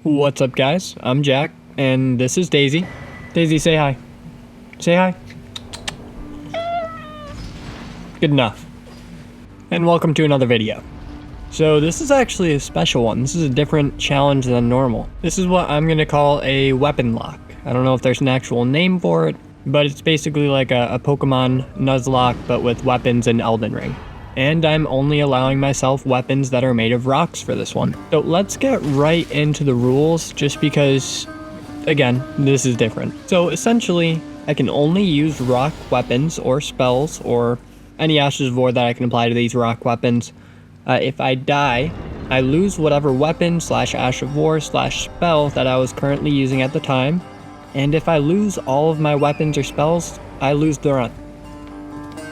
What's up, guys? I'm Jack, and this is Daisy. Daisy, say hi. Say hi. Good enough. And welcome to another video. So this is actually a special one. This is a different challenge than normal. This is what I'm gonna call a weapon lock. I don't know if there's an actual name for it, but it's basically like a Pokemon Nuzlocke, but with weapons in Elden Ring. And I'm only allowing myself weapons that are made of rocks for this one. So let's get right into the rules, just because, again, this is different. So essentially, I can only use rock weapons or spells or any Ashes of War that I can apply to these rock weapons. If I die, I lose whatever weapon / Ash of War / spell that I was currently using at the time. And if I lose all of my weapons or spells, I lose the run.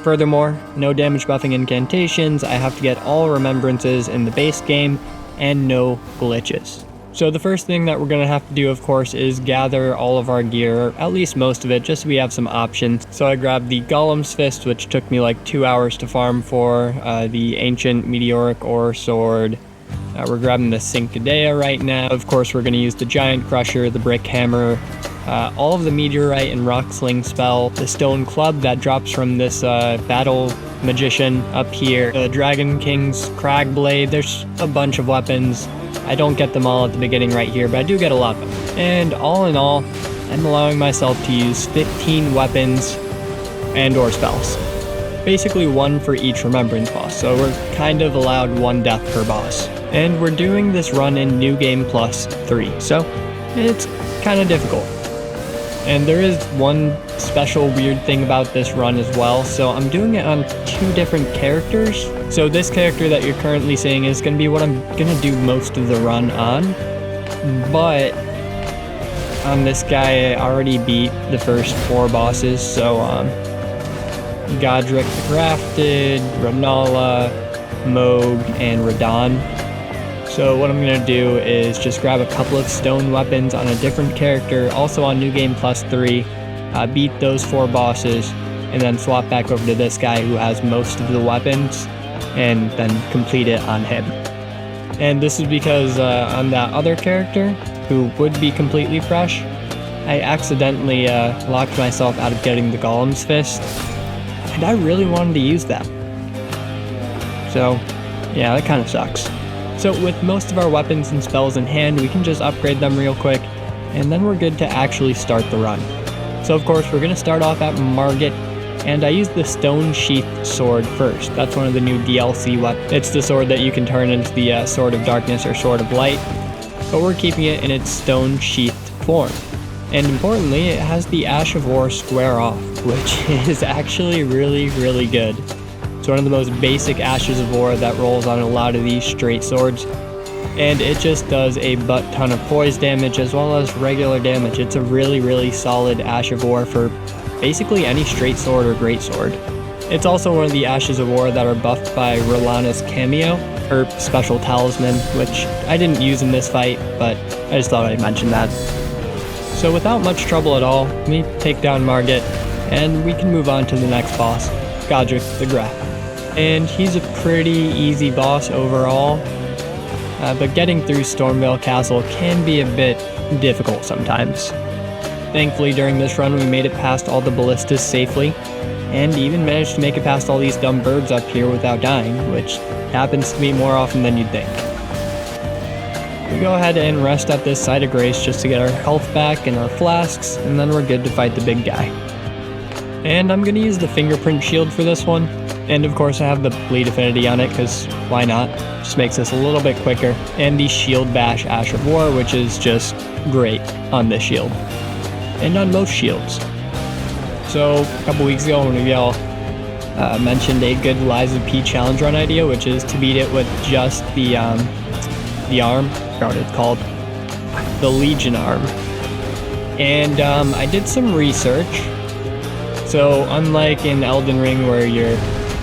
Furthermore, no damage buffing incantations, I have to get all Remembrances in the base game, and no glitches. So the first thing that we're going to have to do, of course, is gather all of our gear, or at least most of it, just so we have some options. So I grabbed the Golem's Fist, which took me like 2 hours to farm for, the Ancient Meteoric Ore Sword. We're grabbing the Cincadea right now. Of course, we're going to use the Giant Crusher, the Brick Hammer, all of the Meteorite and Rock Sling spell, the Stone Club that drops from this Battle Magician up here, the Dragon King's Crag Blade. There's a bunch of weapons. I don't get them all at the beginning right here, but I do get a lot of them. And all in all, I'm allowing myself to use 15 weapons and or spells. Basically one for each Remembrance boss, so we're kind of allowed one death per boss. And we're doing this run in New Game Plus 3, so it's kind of difficult. And there is one special weird thing about this run as well, so I'm doing it on 2 different characters. So this character that you're currently seeing is going to be what I'm going to do most of the run on, but on this guy I already beat the first 4 bosses, so Godric the Grafted, Renala, Moog, and Radon. So what I'm going to do is just grab a couple of stone weapons on a different character, also on New Game Plus 3, beat those 4 bosses, and then swap back over to this guy who has most of the weapons, and then complete it on him. And this is because on that other character, who would be completely fresh, I accidentally locked myself out of getting the Golem's Fist, and I really wanted to use that. So yeah, that kind of sucks. So with most of our weapons and spells in hand, we can just upgrade them real quick, and then we're good to actually start the run. So of course, we're going to start off at Margit, and I used the Stone Sheath Sword first. That's one of the new DLC weapons. It's the sword that you can turn into the Sword of Darkness or Sword of Light, but we're keeping it in its Stone Sheathed form. And importantly, it has the Ash of War square off, which is actually really, really good. It's one of the most basic Ashes of War that rolls on a lot of these straight swords, and it just does a butt ton of poise damage as well as regular damage. It's a really, really solid Ash of War for basically any straight sword or great sword. It's also one of the Ashes of War that are buffed by Rolana's cameo, her special talisman, which I didn't use in this fight, but I just thought I'd mention that. So without much trouble at all, we take down Margit, and we can move on to the next boss, Godric the Grafted. And he's a pretty easy boss overall, but getting through Stormvale Castle can be a bit difficult sometimes. Thankfully, during this run we made it past all the ballistas safely, and even managed to make it past all these dumb birds up here without dying, which happens to me more often than you'd think. We go ahead and rest at this site of grace just to get our health back and our flasks, and then we're good to fight the big guy. And I'm going to use the fingerprint shield for this one. And of course I have the bleed affinity on it, because why not? Just makes this a little bit quicker. And the shield bash Ash of War, which is just great on this shield. And on most shields. So a couple weeks ago when we all mentioned a good Lies of P challenge run idea, which is to beat it with just the arm. I forgot what it's called. The Legion arm. And I did some research. So unlike in Elden Ring where your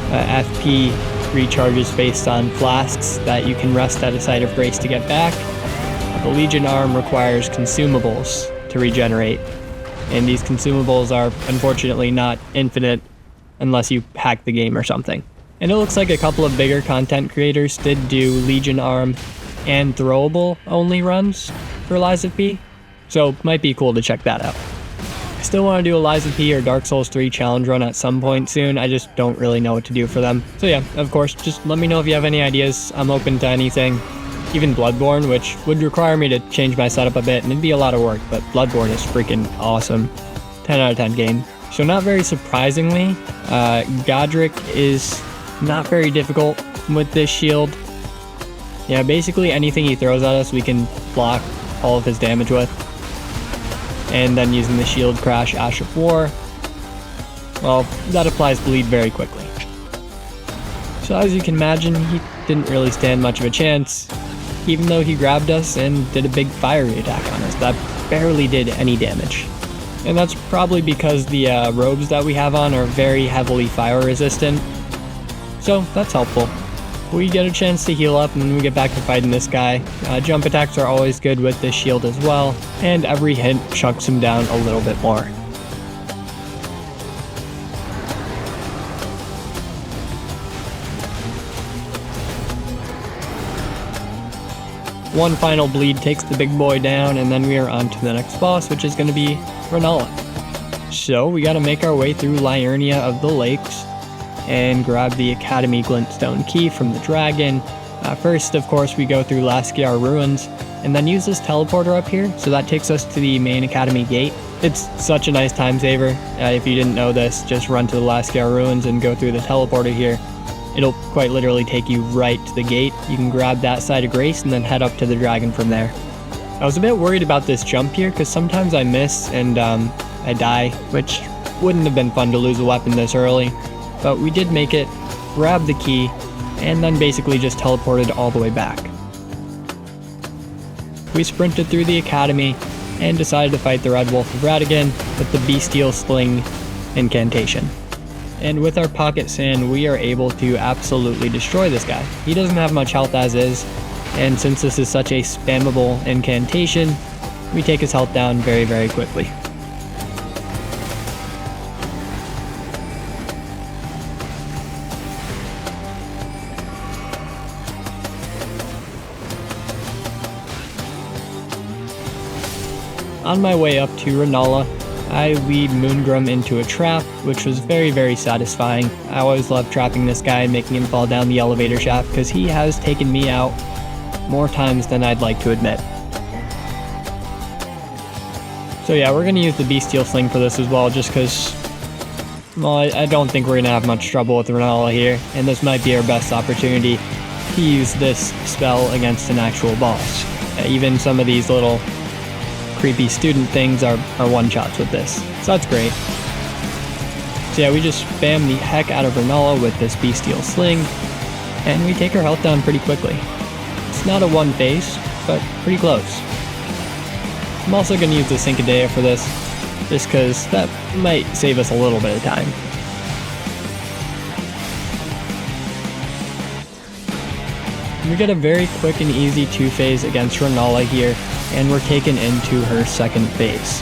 FP recharges based on flasks that you can rest at a site of grace to get back, the Legion arm requires consumables to regenerate, and these consumables are unfortunately not infinite unless you hack the game or something. And it looks like a couple of bigger content creators did do Legion arm and throwable only runs for Lies of P, so might be cool to check that out. I still want to do a Lies of P or Dark Souls 3 challenge run at some point soon, I just don't really know what to do for them. So yeah, of course, just let me know if you have any ideas, I'm open to anything. Even Bloodborne, which would require me to change my setup a bit and it'd be a lot of work, but Bloodborne is freaking awesome. 10 out of 10 game. So not very surprisingly, Godric is not very difficult with this shield. Yeah, basically anything he throws at us we can block all of his damage with. And then using the shield crash Ash of War, well, that applies bleed very quickly. So as you can imagine, he didn't really stand much of a chance, even though he grabbed us and did a big fiery attack on us. That barely did any damage. And that's probably because the robes that we have on are very heavily fire resistant. So that's helpful. We get a chance to heal up and then we get back to fighting this guy. Jump attacks are always good with this shield as well, and every hit chunks him down a little bit more. One final bleed takes the big boy down, and then we are on to the next boss, which is going to be Rennala. So we got to make our way through Liurnia of the Lakes and grab the Academy Glintstone key from the dragon. First, of course, we go through Lasciar Ruins, and then use this teleporter up here, so that takes us to the main Academy gate. It's such a nice time saver. If you didn't know this, just run to the Lasciar Ruins and go through the teleporter here. It'll quite literally take you right to the gate. You can grab that side of Grace and then head up to the dragon from there. I was a bit worried about this jump here because sometimes I miss and I die, which wouldn't have been fun to lose a weapon this early. But we did make it, grabbed the key, and then basically just teleported all the way back. We sprinted through the academy and decided to fight the Red Wolf of Radagon with the Bestial Sling incantation. And with our pocket sand, we are able to absolutely destroy this guy. He doesn't have much health as is, and since this is such a spammable incantation, we take his health down very, very quickly. On my way up to Rennala, I lead Moongrum into a trap, which was very, very satisfying. I always love trapping this guy and making him fall down the elevator shaft because he has taken me out more times than I'd like to admit. So yeah, we're going to use the Bestial Sling for this as well, just because, well, I don't think we're going to have much trouble with Rennala here, and this might be our best opportunity to use this spell against an actual boss. Even some of these little creepy student things are one-shots with this, so that's great. So yeah, we just spam the heck out of Rennala with this Bestial Sling, and we take her health down pretty quickly. It's not a one phase, but pretty close. I'm also going to use the Cincadea for this, just because that might save us a little bit of time. We get a very quick and easy 2-phase against Rennala here, and we're taken into her second phase.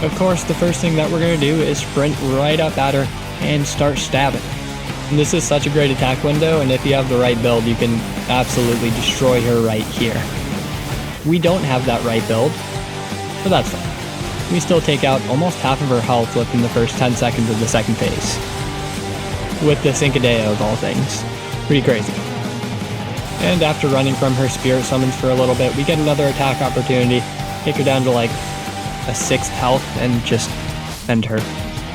Of course, the first thing that we're going to do is sprint right up at her and start stabbing. And this is such a great attack window, and if you have the right build, you can absolutely destroy her right here. We don't have that right build, but that's fine. We still take out almost half of her health within the first 10 seconds of the second phase. With the Cincadea of all things. Pretty crazy. And after running from her spirit summons for a little bit, we get another attack opportunity, take her down to like a 6th health, and just end her.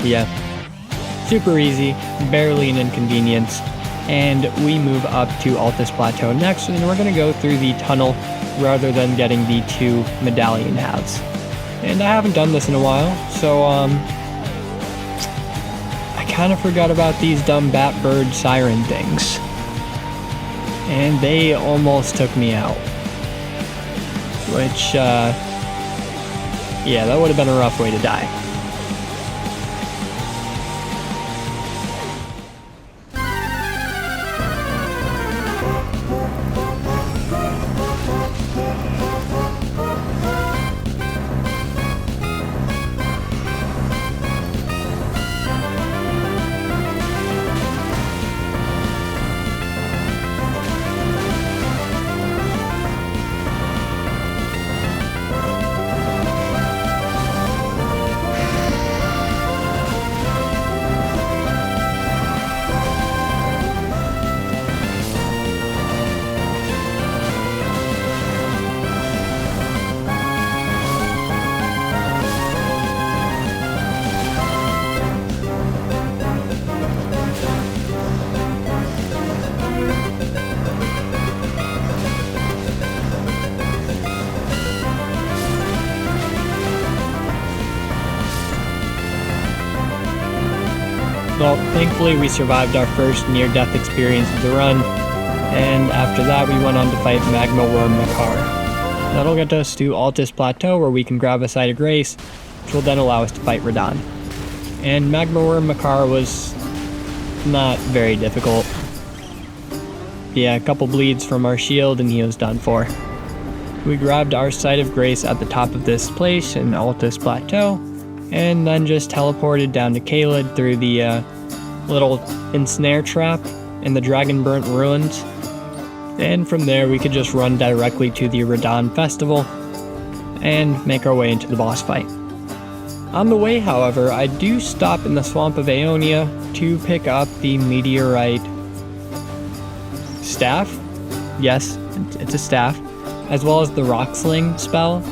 Yeah. Super easy, barely an inconvenience, and we move up to Altus Plateau next, and we're going to go through the tunnel rather than getting the 2 medallion halves. And I haven't done this in a while, so I kind of forgot about these dumb bat bird siren things. And they almost took me out. Which, yeah, that would have been a rough way to die. Well, thankfully we survived our first near-death experience of the run, and after that we went on to fight Magma Worm Makar. That'll get us to Altus Plateau where we can grab a Site of Grace, which will then allow us to fight Radahn. And Magma Worm Makar was not very difficult. Yeah, a couple bleeds from our shield and he was done for. We grabbed our Site of Grace at the top of this place in Altus Plateau, and then just teleported down to Caelid through the little ensnare trap in the Dragon Burnt Ruins. And from there we could just run directly to the Radahn Festival and make our way into the boss fight. On the way, however, I do stop in the Swamp of Aeonia to pick up the Meteorite staff. Yes, it's a staff, as well as the Rock Sling spell,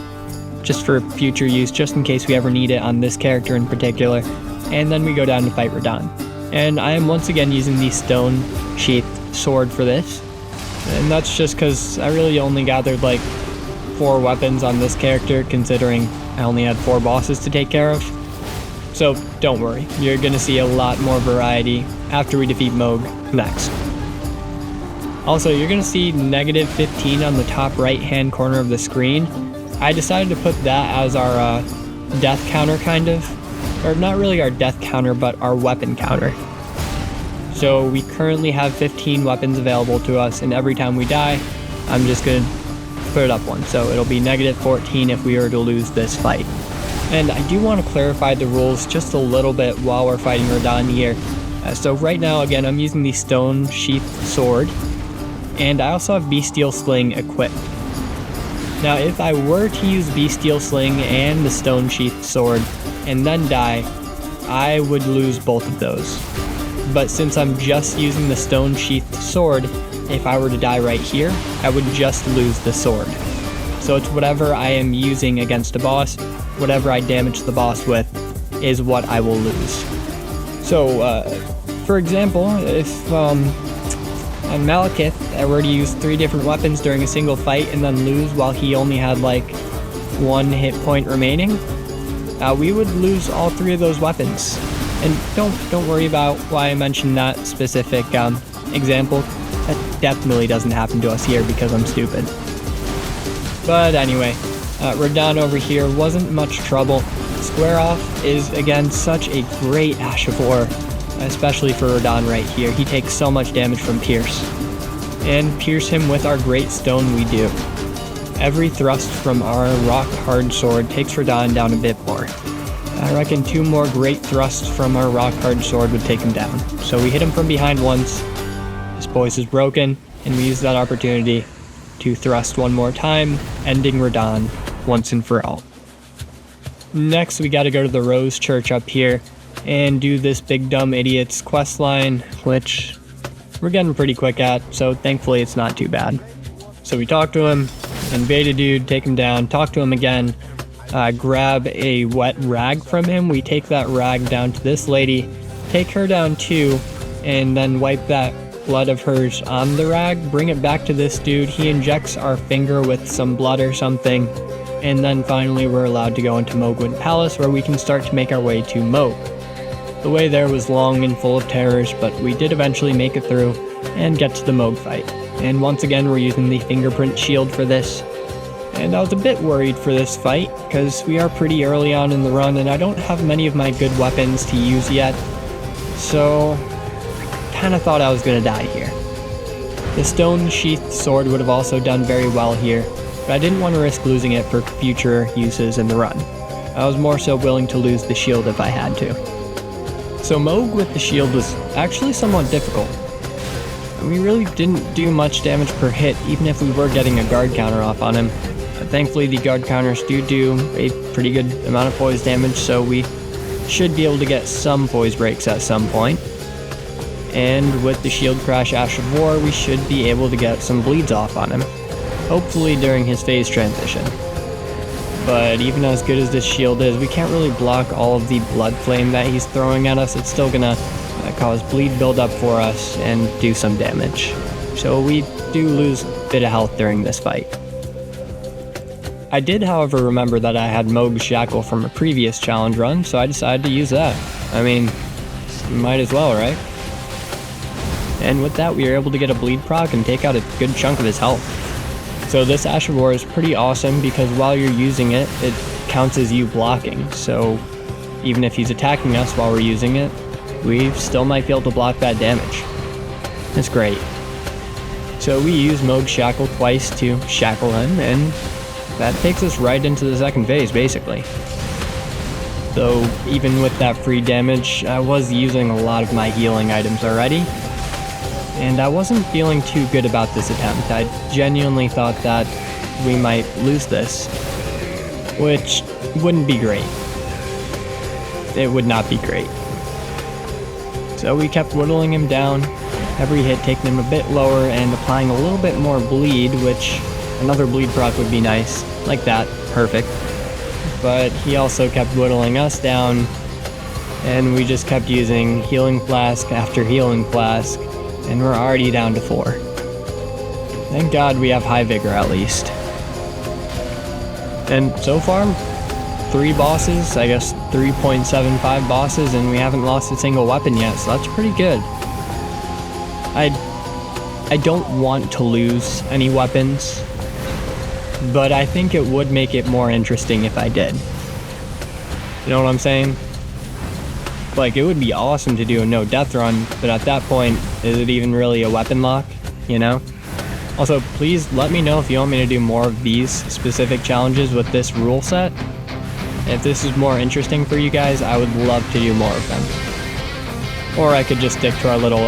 just for future use, just in case we ever need it on this character in particular. And then we go down to fight Radahn. And I am once again using the Stone Sheathed Sword for this. And that's just because I really only gathered like 4 weapons on this character, considering I only had 4 bosses to take care of. So don't worry, you're gonna see a lot more variety after we defeat Mohg next. Also, you're gonna see -15 on the top right hand corner of the screen. I decided to put that as our death counter, kind of. Or not really our death counter, but our weapon counter. So we currently have 15 weapons available to us, and every time we die, I'm just gonna put it up one. So it'll be -14 if we were to lose this fight. And I do want to clarify the rules just a little bit while we're fighting Radahn here. So right now, again, I'm using the Stone Sheathed Sword, and I also have Bestial Sling equipped. Now, if I were to use Bestial Sling and the Stone Sheathed Sword and then die, I would lose both of those. But since I'm just using the Stone Sheathed Sword, if I were to die right here, I would just lose the sword. So it's whatever I am using against a boss, whatever I damage the boss with, is what I will lose. So, for example, if on Malekith I were to use 3 different weapons during a single fight and then lose while he only had like 1 hit point remaining, we would lose all 3 of those weapons. And don't worry about why I mentioned that specific example. That definitely doesn't happen to us here because I'm stupid. But anyway, Radahn over here wasn't much trouble. Square Off is again such a great Ash of War, especially for Radahn right here. He takes so much damage from Pierce. And pierce him with our Great Stone we do. Every thrust from our Rock Hard Sword takes Radahn down a bit more. I reckon 2 more great thrusts from our Rock Hard Sword would take him down. So we hit him from behind once, his voice is broken, and we use that opportunity to thrust one more time, ending Radahn once and for all. Next, we gotta go to the Rose Church up here and do this Big Dumb Idiot's questline, which we're getting pretty quick at, so thankfully it's not too bad. So we talk to him, invade a dude, take him down, talk to him again, grab a wet rag from him. We take that rag down to this lady, take her down too, and then wipe that blood of hers on the rag, bring it back to this dude. He injects our finger with some blood or something, and then finally we're allowed to go into Mohgwyn Palace where we can start to make our way to Mohg. The way there was long and full of terrors, but we did eventually make it through and get to the Mohg fight. And once again we're using the fingerprint shield for this. And I was a bit worried for this fight, because we are pretty early on in the run and I don't have many of my good weapons to use yet, so kinda thought I was gonna die here. The Stone Sheathed Sword would have also done very well here, but I didn't want to risk losing it for future uses in the run. I was more so willing to lose the shield if I had to. So Mohg with the shield was actually somewhat difficult. We really didn't do much damage per hit, even if we were getting a guard counter off on him. But thankfully the guard counters do a pretty good amount of poise damage, so we should be able to get some poise breaks at some point. And with the Shield Crash Ash of War, we should be able to get some bleeds off on him, hopefully during his phase transition. But even as good as this shield is, we can't really block all of the blood flame that he's throwing at us. It's still gonna cause bleed buildup for us and do some damage. So we do lose a bit of health during this fight. I did, however, remember that I had Mohg's Shackle from a previous challenge run, so I decided to use that. I mean, Might as well, right? And with that, we were able to get a bleed proc and take out a good chunk of his health. So this Ash of War is pretty awesome because while you're using it, it counts as you blocking. So even if he's attacking us while we're using it, we still might be able to block that damage. That's great. So we use Mohg's Shackle twice to shackle him, and that takes us right into the second phase, basically. Though even with that free damage, I was using a lot of my healing items already, and I wasn't feeling too good about this attempt. I genuinely thought that we might lose this, which wouldn't be great. It would not be great. So we kept whittling him down, every hit taking him a bit lower and applying a little bit more bleed, which another bleed proc would be nice. Like that, perfect. But he also kept whittling us down, and we just kept using healing flask after healing flask, and we're already down to 4. Thank God we have high vigor at least. And so far, 3 bosses, I guess 3.75 bosses, and we haven't lost a single weapon yet, so that's pretty good. I don't want to lose any weapons, but I think it would make it more interesting if I did. You know what I'm saying? Like, it would be awesome to do a no death run, but at that point, is it even really a weapon lock, you know? Also, please let me know if you want me to do more of these specific challenges with this rule set. If this is more interesting for you guys, I would love to do more of them. Or I could just stick to our little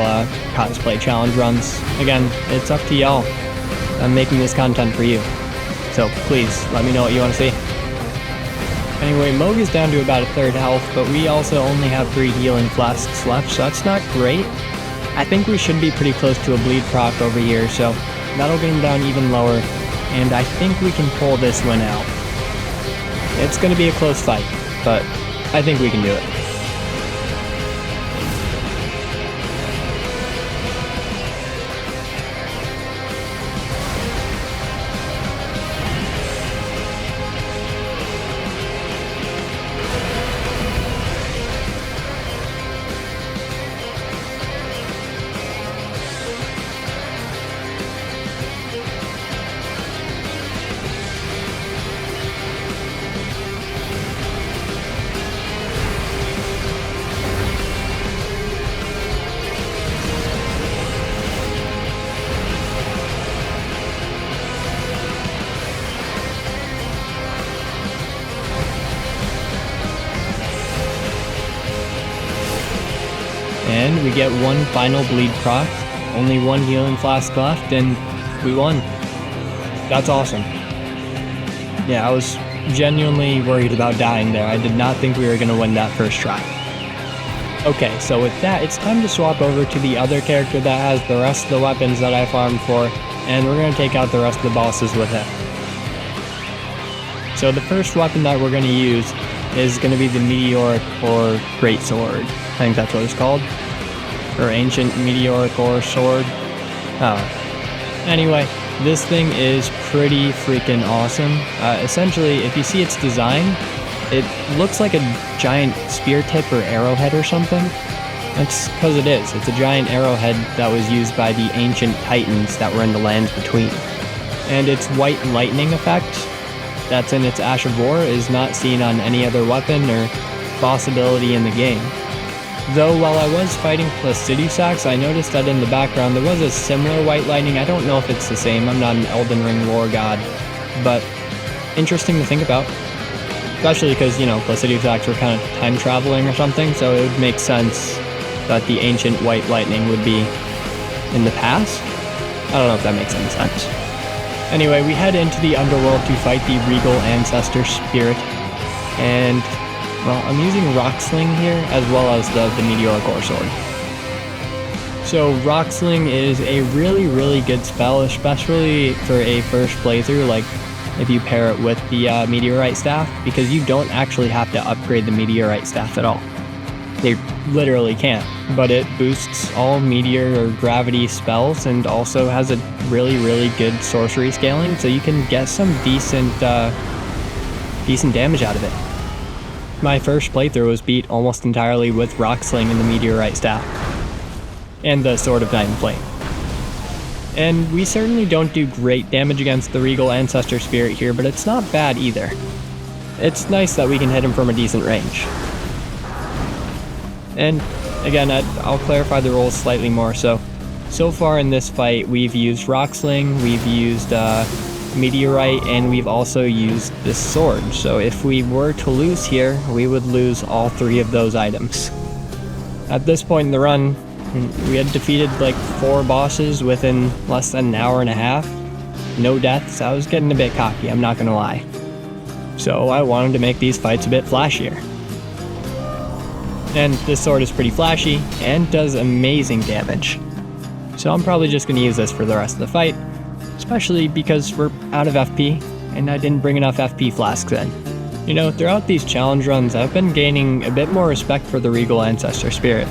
cosplay challenge runs. Again, it's up to y'all. I'm making this content for you. So please, let me know what you want to see. Anyway, Mohg is down to about a third health, but we also only have 3 healing flasks left, so that's not great. I think we should be pretty close to a bleed proc over here, so that'll get him down even lower, and I think we can pull this one out. It's going to be a close fight, but I think we can do it. And we get one final bleed proc, only 1 healing flask left, and we won. That's awesome. Yeah, I was genuinely worried about dying there. I did not think we were going to win that first try. Okay, so with that, it's time to swap over to the other character that has the rest of the weapons that I farmed for, and we're going to take out the rest of the bosses with it. So the first weapon that we're going to use is going to be the Meteoric Ore Greatsword. I think that's what it's called. Or Ancient Meteoric Ore Sword. Oh. Anyway, this thing is pretty freaking awesome. Essentially, if you see its design, it looks like a giant spear tip or arrowhead or something. That's because it is. It's a giant arrowhead that was used by the ancient titans that were in the lands between. And its white lightning effect that's in its Ash of War is not seen on any other weapon or boss ability in the game. Though while I was fighting Placidusax, I noticed that in the background there was a similar white lightning. I don't know if it's the same, I'm not an Elden Ring lore god, but interesting to think about. Especially because, you know, Placidusax were kind of time traveling or something, so it would make sense that the ancient white lightning would be in the past. I don't know if that makes any sense. Anyway, we head into the underworld to fight the Regal Ancestor Spirit, and well, I'm using Rocksling here, as well as the Meteoric Ore Sword. So Rocksling is a really, really good spell, especially for a first playthrough, like if you pair it with the Meteorite Staff, because you don't actually have to upgrade the Meteorite Staff at all. They literally can't, but it boosts all meteor or gravity spells and also has a really, really good sorcery scaling, so you can get some decent damage out of it. my first playthrough was beat almost entirely with Rock Sling and the Meteorite Staff. And the Sword of Night and Flame. And we certainly don't do great damage against the Regal Ancestor Spirit here, but it's not bad either. It's nice that we can hit him from a decent range. And again, I'll clarify the rules slightly more. So far in this fight, we've used Rock Sling, we've used Meteorite, and we've also used this sword. So if we were to lose here, we would lose all 3 of those items. At this point in the run, we had defeated like 4 bosses within less than an hour and a half. No deaths. I was getting a bit cocky, I'm not gonna lie. So I wanted to make these fights a bit flashier. And this sword is pretty flashy and does amazing damage. So I'm probably just going to use this for the rest of the fight, especially because we're out of FP and I didn't bring enough FP flasks in. You know, throughout these challenge runs, I've been gaining a bit more respect for the Regal Ancestor Spirit.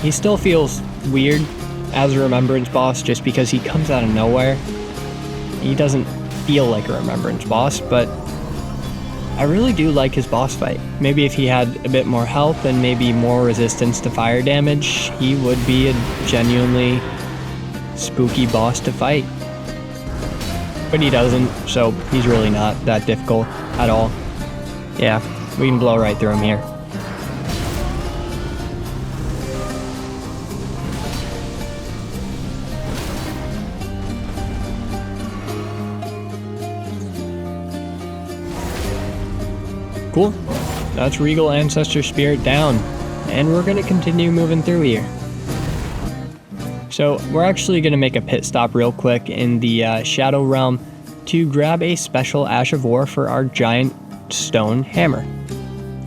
He still feels weird as a Remembrance boss just because he comes out of nowhere. He doesn't feel like a Remembrance boss, but I really do like his boss fight. Maybe if he had a bit more health and maybe more resistance to fire damage, he would be a genuinely spooky boss to fight. But he doesn't, so he's really not that difficult at all. Yeah, we can blow right through him here. Cool. That's Regal Ancestor Spirit down, and we're going to continue moving through here. So we're actually going to make a pit stop real quick in the Shadow Realm to grab a special Ash of War for our giant stone hammer.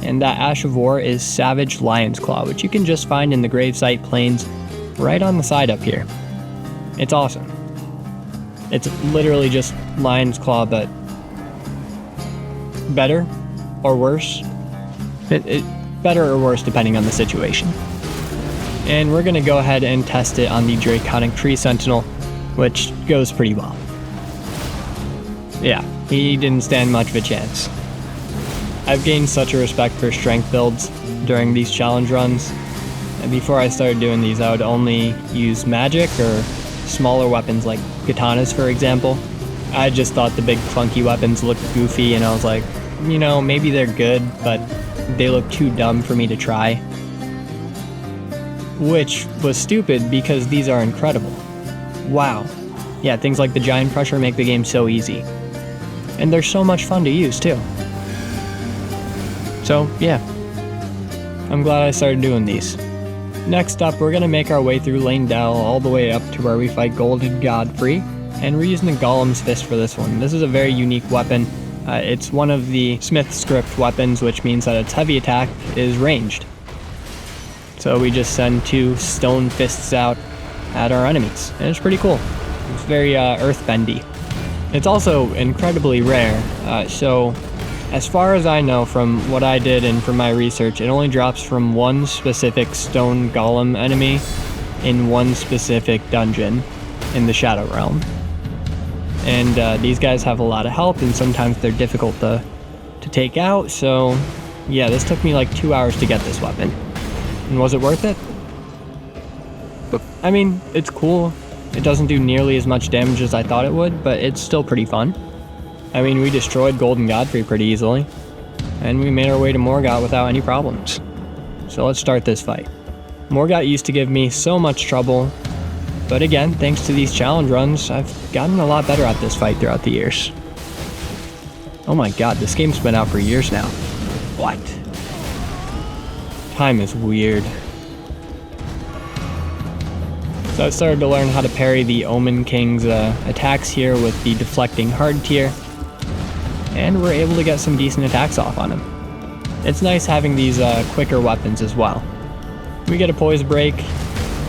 And that Ash of War is Savage Lion's Claw, which you can just find in the Gravesite Plains right on the side up here. It's awesome. It's literally just Lion's Claw, but better or worse. Better or worse depending on the situation. And we're going to go ahead and test it on the Draconic Tree Sentinel, which goes pretty well. Yeah, he didn't stand much of a chance. I've gained such a respect for strength builds during these challenge runs, and before I started doing these I would only use magic or smaller weapons like katanas, for example. I just thought the big clunky weapons looked goofy, and I was like, you know, maybe they're good, but they look too dumb for me to try. Which was stupid because these are incredible. Wow. Yeah, things like the Giant Crusher make the game so easy. And they're so much fun to use too. So yeah, I'm glad I started doing these. Next up, we're going to make our way through Lane-Dell all the way up to where we fight Golden Godfrey, and we're using the Golem's Fist for this one. This is a very unique weapon. It's one of the Smith script weapons, which means that its heavy attack is ranged. So we just send 2 stone fists out at our enemies, and it's pretty cool. It's very earthbendy. It's also incredibly rare, so as far as I know from what I did and from my research, it only drops from one specific stone golem enemy in one specific dungeon in the Shadow Realm. And these guys have a lot of health, and sometimes they're difficult to take out, so yeah, this took me like 2 hours to get this weapon. And was it worth it? But, I mean, it's cool. It doesn't do nearly as much damage as I thought it would, but it's still pretty fun. I mean, we destroyed Golden Godfrey pretty easily, and we made our way to Morgott without any problems. So let's start this fight. Morgott used to give me so much trouble, but again, thanks to these challenge runs, I've gotten a lot better at this fight throughout the years. Oh my god, this game's been out for years now. What? Time is weird. So I started to learn how to parry the Omen King's attacks here with the deflecting hard tier, and we're able to get some decent attacks off on him. It's nice having these quicker weapons as well. We get a poise break,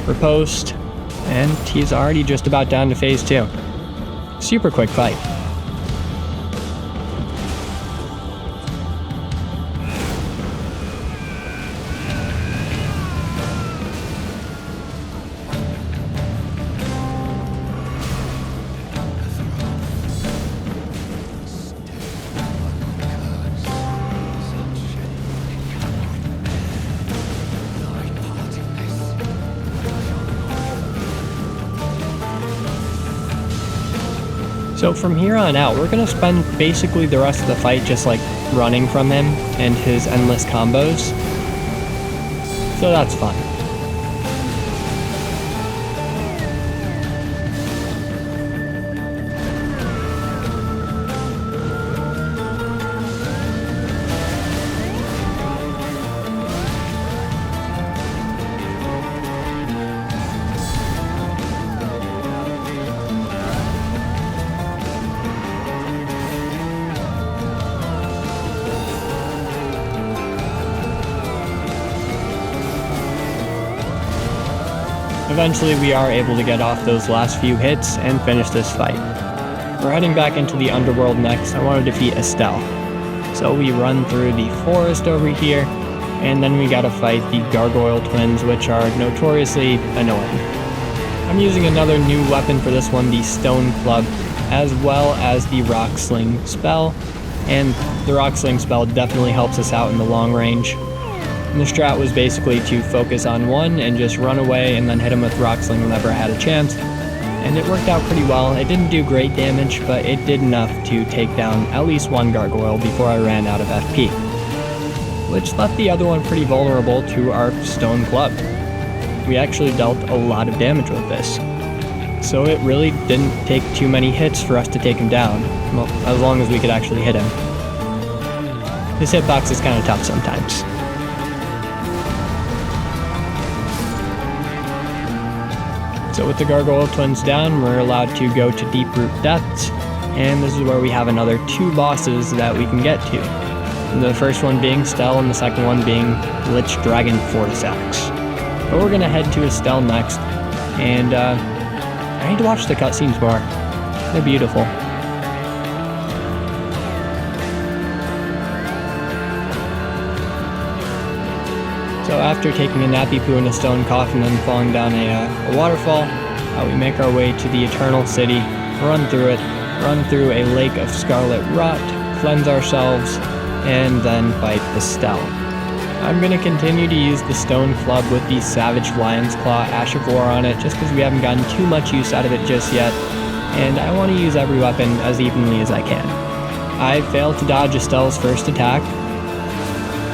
riposte, and he's already just about down to phase 2. Super quick fight. So from here on out, we're going to spend basically the rest of the fight just like running from him and his endless combos. So that's fun. Eventually we are able to get off those last few hits and finish this fight. We're heading back into the underworld next. I want to defeat Estelle. So we run through the forest over here, and then we gotta fight the gargoyle twins, which are notoriously annoying. I'm using another new weapon for this one, the stone club, as well as the rock sling spell, and the rock sling spell definitely helps us out in the long range. And the strat was basically to focus on one and just run away and then hit him with rock sling whenever I had a chance. And it worked out pretty well. It didn't do great damage, but it did enough to take down at least one gargoyle before I ran out of FP, which left the other one pretty vulnerable to our stone club. We actually dealt a lot of damage with this, so it really didn't take too many hits for us to take him down, well, as long as we could actually hit him. This hitbox is kind of tough sometimes. So with the gargoyle twins down, we're allowed to go to Deep Root Depths, and this is where we have another 2 bosses that we can get to. The first one being Estelle, and the second one being Lich Dragon Fortisax. But we're gonna head to Estelle next, and I need to watch the cutscenes more. They're beautiful. So after taking a nappy poo in a stone coffin and falling down a waterfall, we make our way to the Eternal City, run through it, run through a lake of scarlet rot, cleanse ourselves, and then fight Estelle. I'm going to continue to use the stone club with the Savage Lion's Claw Ash of War on it, just because we haven't gotten too much use out of it just yet, and I want to use every weapon as evenly as I can. I failed to dodge Estelle's first attack,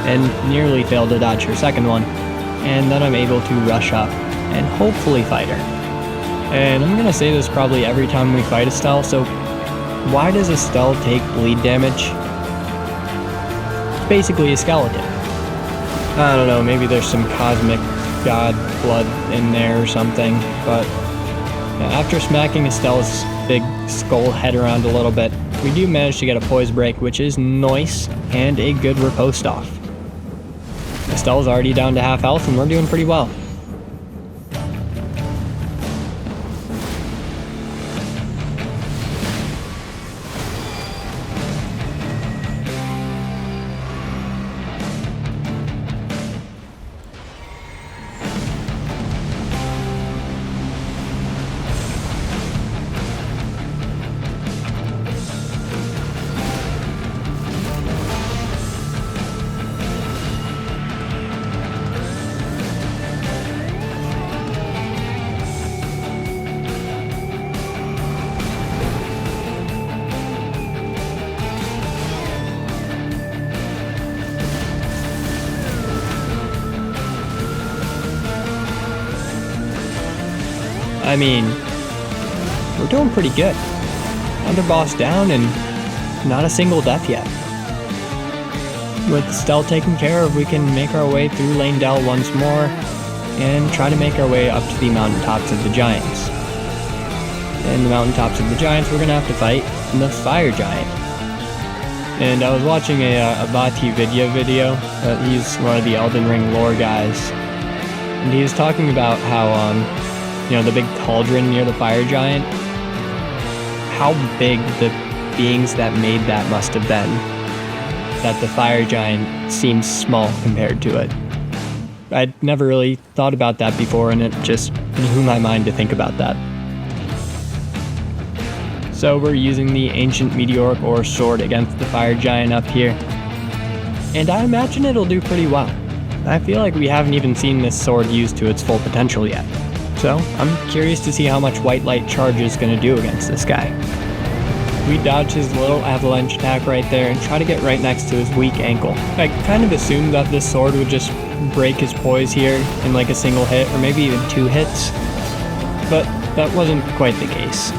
and nearly failed to dodge her second one, and then I'm able to rush up and hopefully fight her. And I'm gonna say this probably every time we fight Estelle, so why does Estelle take bleed damage? It's basically a skeleton. I don't know, maybe there's some cosmic god blood in there or something, but after smacking Estelle's big skull head around a little bit, we do manage to get a poise break, which is nice, and a good riposte off. Estelle's already down to half health, and we're doing pretty well. I mean, we're doing pretty good. Another boss down and not a single death yet. With Estelle taken care of, we can make our way through Lanedell once more and try to make our way up to the mountaintops of the giants. And the mountaintops of the giants, we're gonna have to fight the fire giant. And I was watching a Bati video. He's one of the Elden Ring lore guys, and he was talking about how the big cauldron near the fire giant, how big the beings that made that must have been, that the fire giant seems small compared to it. I'd never really thought about that before, and it just blew my mind to think about that. So we're using the ancient meteoric ore sword against the fire giant up here, and I imagine it'll do pretty well. I feel like we haven't even seen this sword used to its full potential yet. So I'm curious to see how much white light charge is going to do against this guy. we dodge his little avalanche attack right there and try to get right next to his weak ankle. I kind of assumed that this sword would just break his poise here in like a single hit or maybe even 2 hits, but that wasn't quite the case.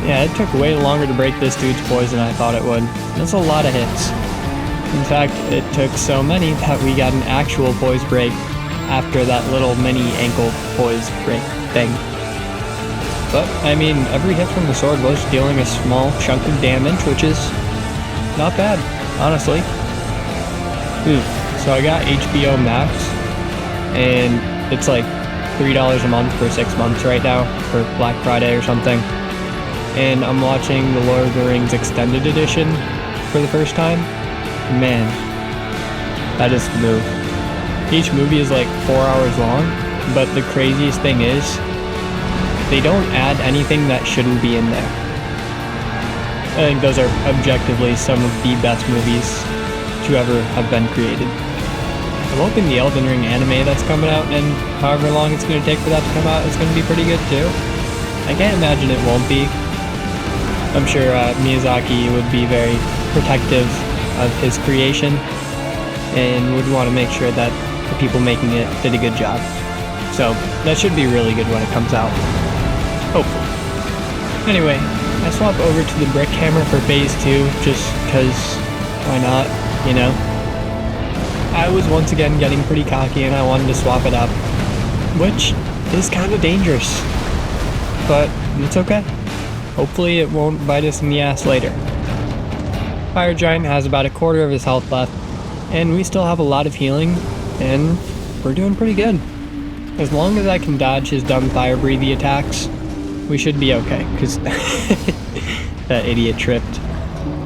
Yeah, it took way longer to break this dude's poise than I thought it would. That's a lot of hits. In fact, it took so many that we got an actual poise break after that little mini ankle poise break thing. But, I mean, every hit from the sword was dealing a small chunk of damage, which is not bad, honestly. So I got HBO Max, and it's like $3 a month for 6 months right now, for Black Friday or something. And I'm watching the Lord of the Rings Extended Edition for the first time. Man, that is the move. Each movie is like 4 hours long, but the craziest thing is, they don't add anything that shouldn't be in there. I think those are objectively some of the best movies to ever have been created. I'm hoping the Elden Ring anime that's coming out, and however long it's going to take for that to come out, is going to be pretty good too. I can't imagine it won't be. I'm sure Miyazaki would be very protective of his creation and would want to make sure that the people making it did a good job. So that should be really good when it comes out. Hopefully. Anyway, I swap over to the brick hammer for phase 2 just because why not, you know? I was once again getting pretty cocky and I wanted to swap it up, which is kind of dangerous, but it's okay. Hopefully it won't bite us in the ass later. Fire Giant has about a quarter of his health left, and we still have a lot of healing, and we're doing pretty good. As long as I can dodge his dumb fire breathy attacks, we should be okay, because that idiot tripped.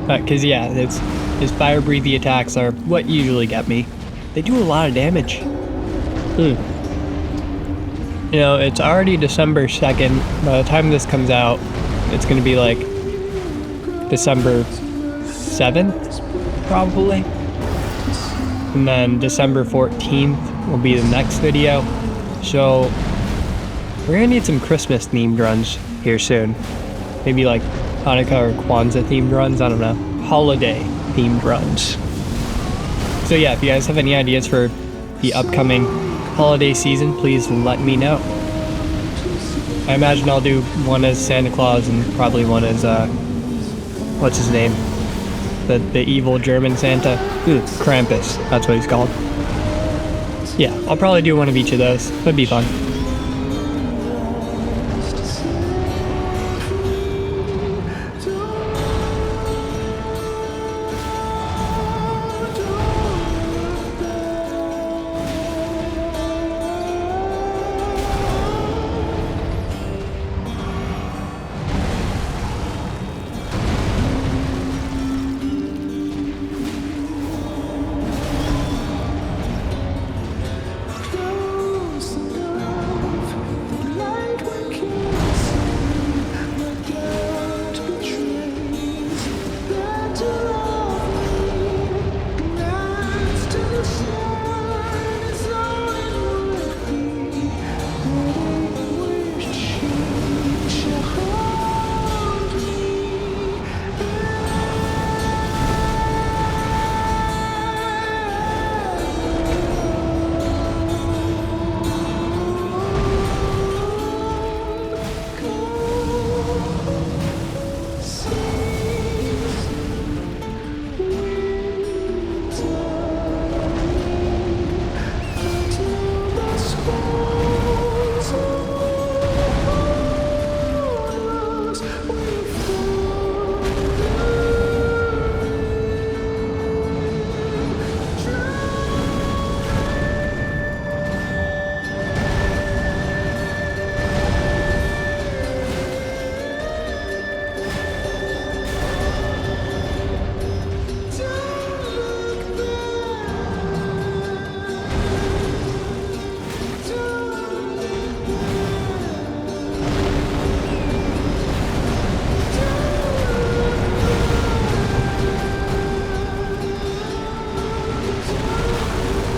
Because yeah, his fire breathy attacks are what usually get me. They do a lot of damage. You know, it's already December 2nd. By the time this comes out, it's going to be like December 7th, probably. And then December 14th will be the next video. So we're going to need some Christmas themed runs here soon. Maybe like Hanukkah or Kwanzaa themed runs, I don't know. Holiday themed runs. So yeah, if you guys have any ideas for the upcoming holiday season, please let me know. I imagine I'll do one as Santa Claus and probably one as, what's his name? The evil German Santa? Krampus, that's what he's called. Yeah, I'll probably do one of each of those. That'd be fun.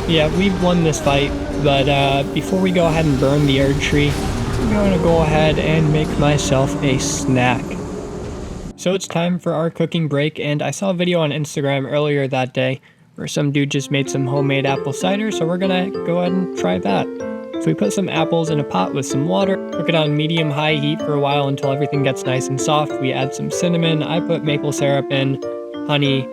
Yeah, we've won this fight, but before we go ahead and burn the Erd Tree, I'm going to go ahead and make myself a snack. So it's time for our cooking break, and I saw a video on Instagram earlier that day where some dude just made some homemade apple cider, so we're gonna go ahead and try that. So we put some apples in a pot with some water, cook it on medium-high heat for a while until everything gets nice and soft. We add some cinnamon, I put maple syrup in, honey,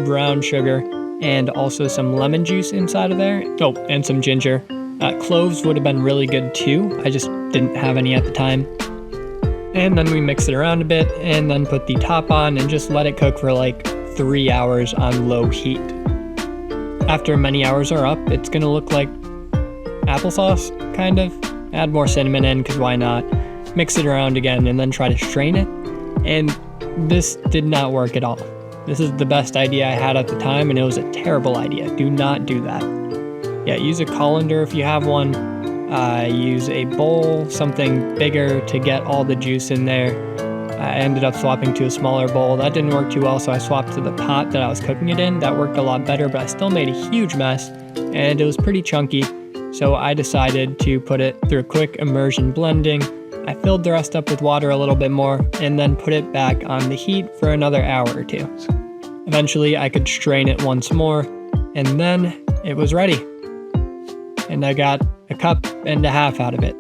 brown sugar, and also some lemon juice inside of there. Oh, and some ginger. Cloves would have been really good too, I just didn't have any at the time. And then we mix it around a bit, and then put the top on and just let it cook for like 3 hours on low heat. After many hours are up, it's gonna look like applesauce, kind of. Add more cinnamon in, because why not? Mix it around again, and then try to strain it. And this did not work at all. This is the best idea I had at the time, and it was a terrible idea. Do not do that. Yeah, use a colander if you have one. Use a bowl, something bigger to get all the juice in there. I ended up swapping to a smaller bowl. That didn't work too well, so I swapped to the pot that I was cooking it in. That worked a lot better, but I still made a huge mess, and it was pretty chunky. So I decided to put it through a quick immersion blending. I filled the rest up with water a little bit more, and then put it back on the heat for another hour or two. Eventually, I could strain it once more, and then it was ready. And I got a cup and a half out of it.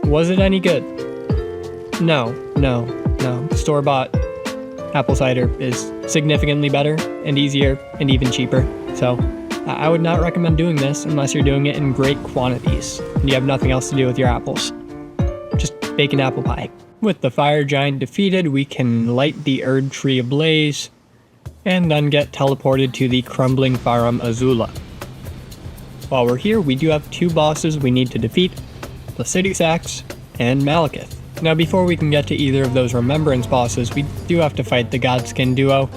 Was it any good? No. Store-bought apple cider is significantly better and easier and even cheaper. So I would not recommend doing this unless you're doing it in great quantities and you have nothing else to do with your apples. Just bake an apple pie. With the fire giant defeated, we can light the Erd tree ablaze and then get teleported to the crumbling Farum Azula. While we're here, we do have two bosses we need to defeat, Placidusax and Malekith. Now before we can get to either of those Remembrance bosses, we do have to fight the Godskin duo.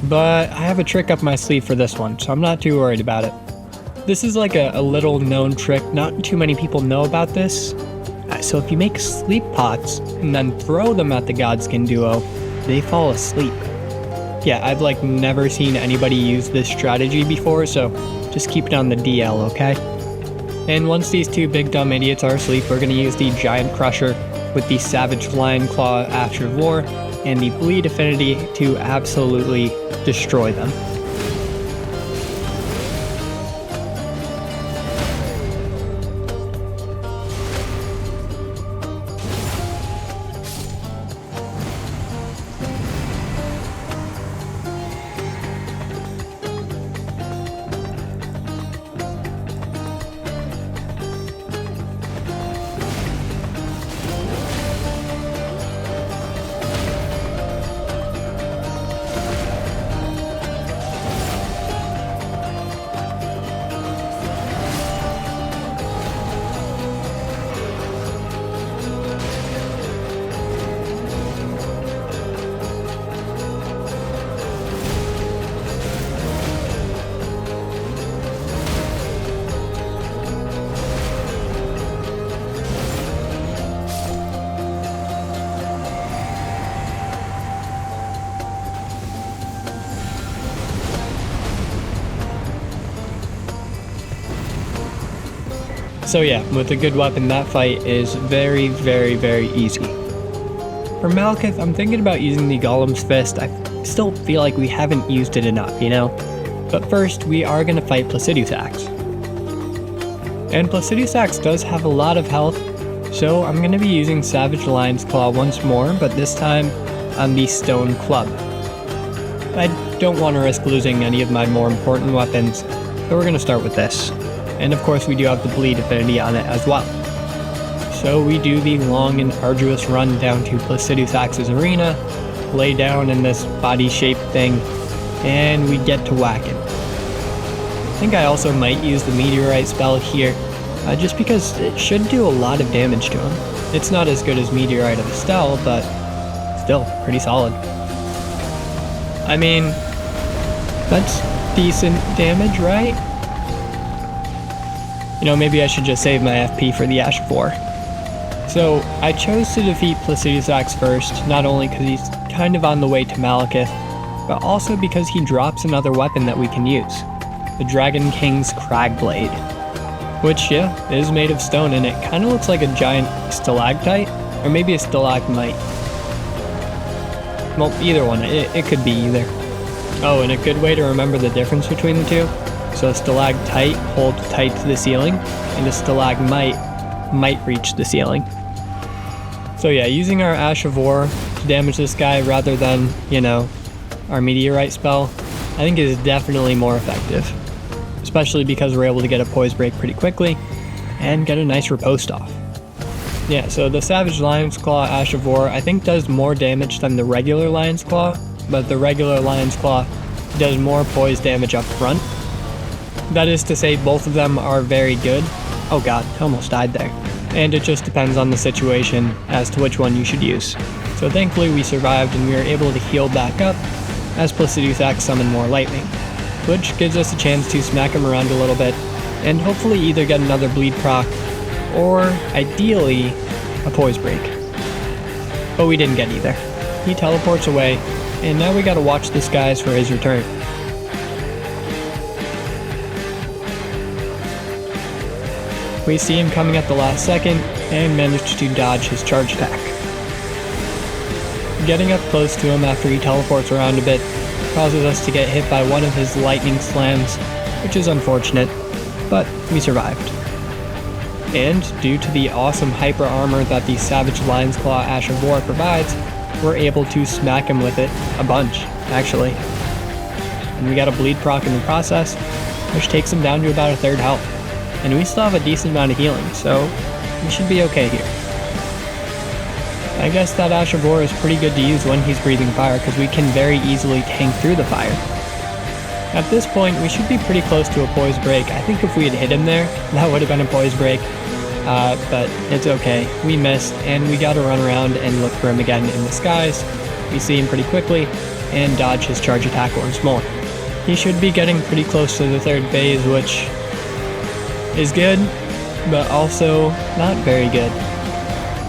But I have a trick up my sleeve for this one, so I'm not too worried about it. This is like a little known trick, not too many people know about this. So if you make sleep pots and then throw them at the Godskin duo, they fall asleep. Yeah, I've like never seen anybody use this strategy before, so just keep it on the DL, okay? And once these two big dumb idiots are asleep, we're gonna use the Giant Crusher with the Savage Lion Claw Asher of War and the Bleed Affinity to absolutely destroy them. So yeah, with a good weapon, that fight is very easy. For Malekith, I'm thinking about using the Golem's Fist. I still feel like we haven't used it enough, you know? But first, we are going to fight Placidusax. And Placidusax does have a lot of health, so I'm going to be using Savage Lion's Claw once more, but this time on the Stone Club. I don't want to risk losing any of my more important weapons, so we're going to start with this. And of course we do have the Bleed Affinity on it as well. So we do the long and arduous run down to Placidusax's arena, lay down in this body-shaped thing, and we get to whacking. I think I also might use the Meteorite spell here, just because it should do a lot of damage to him. It's not as good as Meteorite of Estelle, but still pretty solid. I mean, that's decent damage, right? You know, maybe I should just save my FP for the Ash of War. So, I chose to defeat Placidusax first, not only because he's kind of on the way to Malekith, but also because he drops another weapon that we can use. The Dragon King's Cragblade. Which, yeah, is made of stone, and it kind of looks like a giant stalactite, or maybe a stalagmite. Well, either one. It could be either. Oh, and a good way to remember the difference between the two. So a stalactite holds tight to the ceiling, and a stalagmite might reach the ceiling. So yeah, using our Ash of War to damage this guy rather than, you know, our meteorite spell, I think is definitely more effective. Especially because we're able to get a poise break pretty quickly and get a nice riposte off. Yeah, so the Savage Lion's Claw Ash of War I think does more damage than the regular Lion's Claw, but the regular Lion's Claw does more poise damage up front. That is to say, both of them are very good. Oh god, I almost died there. And it just depends on the situation as to which one you should use. So thankfully we survived and we were able to heal back up as Placidusax summoned more lightning, which gives us a chance to smack him around a little bit and hopefully either get another bleed proc or ideally a poise break. But we didn't get either. He teleports away and now we gotta watch the skies for his return. We see him coming at the last second and manage to dodge his charge attack. Getting up close to him after he teleports around a bit causes us to get hit by one of his lightning slams, which is unfortunate, but we survived. And due to the awesome hyper armor that the Savage Lion's Claw Ash of War provides, we're able to smack him with it a bunch, actually. And we got a bleed proc in the process, which takes him down to about a third health. And we still have a decent amount of healing, so we should be okay here. I guess that Ash of War is pretty good to use when he's breathing fire, because we can very easily tank through the fire. At this point, we should be pretty close to a poise break. I think if we had hit him there, that would have been a poise break. But it's okay. We missed, and we gotta run around and look for him again in the skies. We see him pretty quickly, and dodge his charge attack once more. He should be getting pretty close to the third phase, which is good, but also not very good,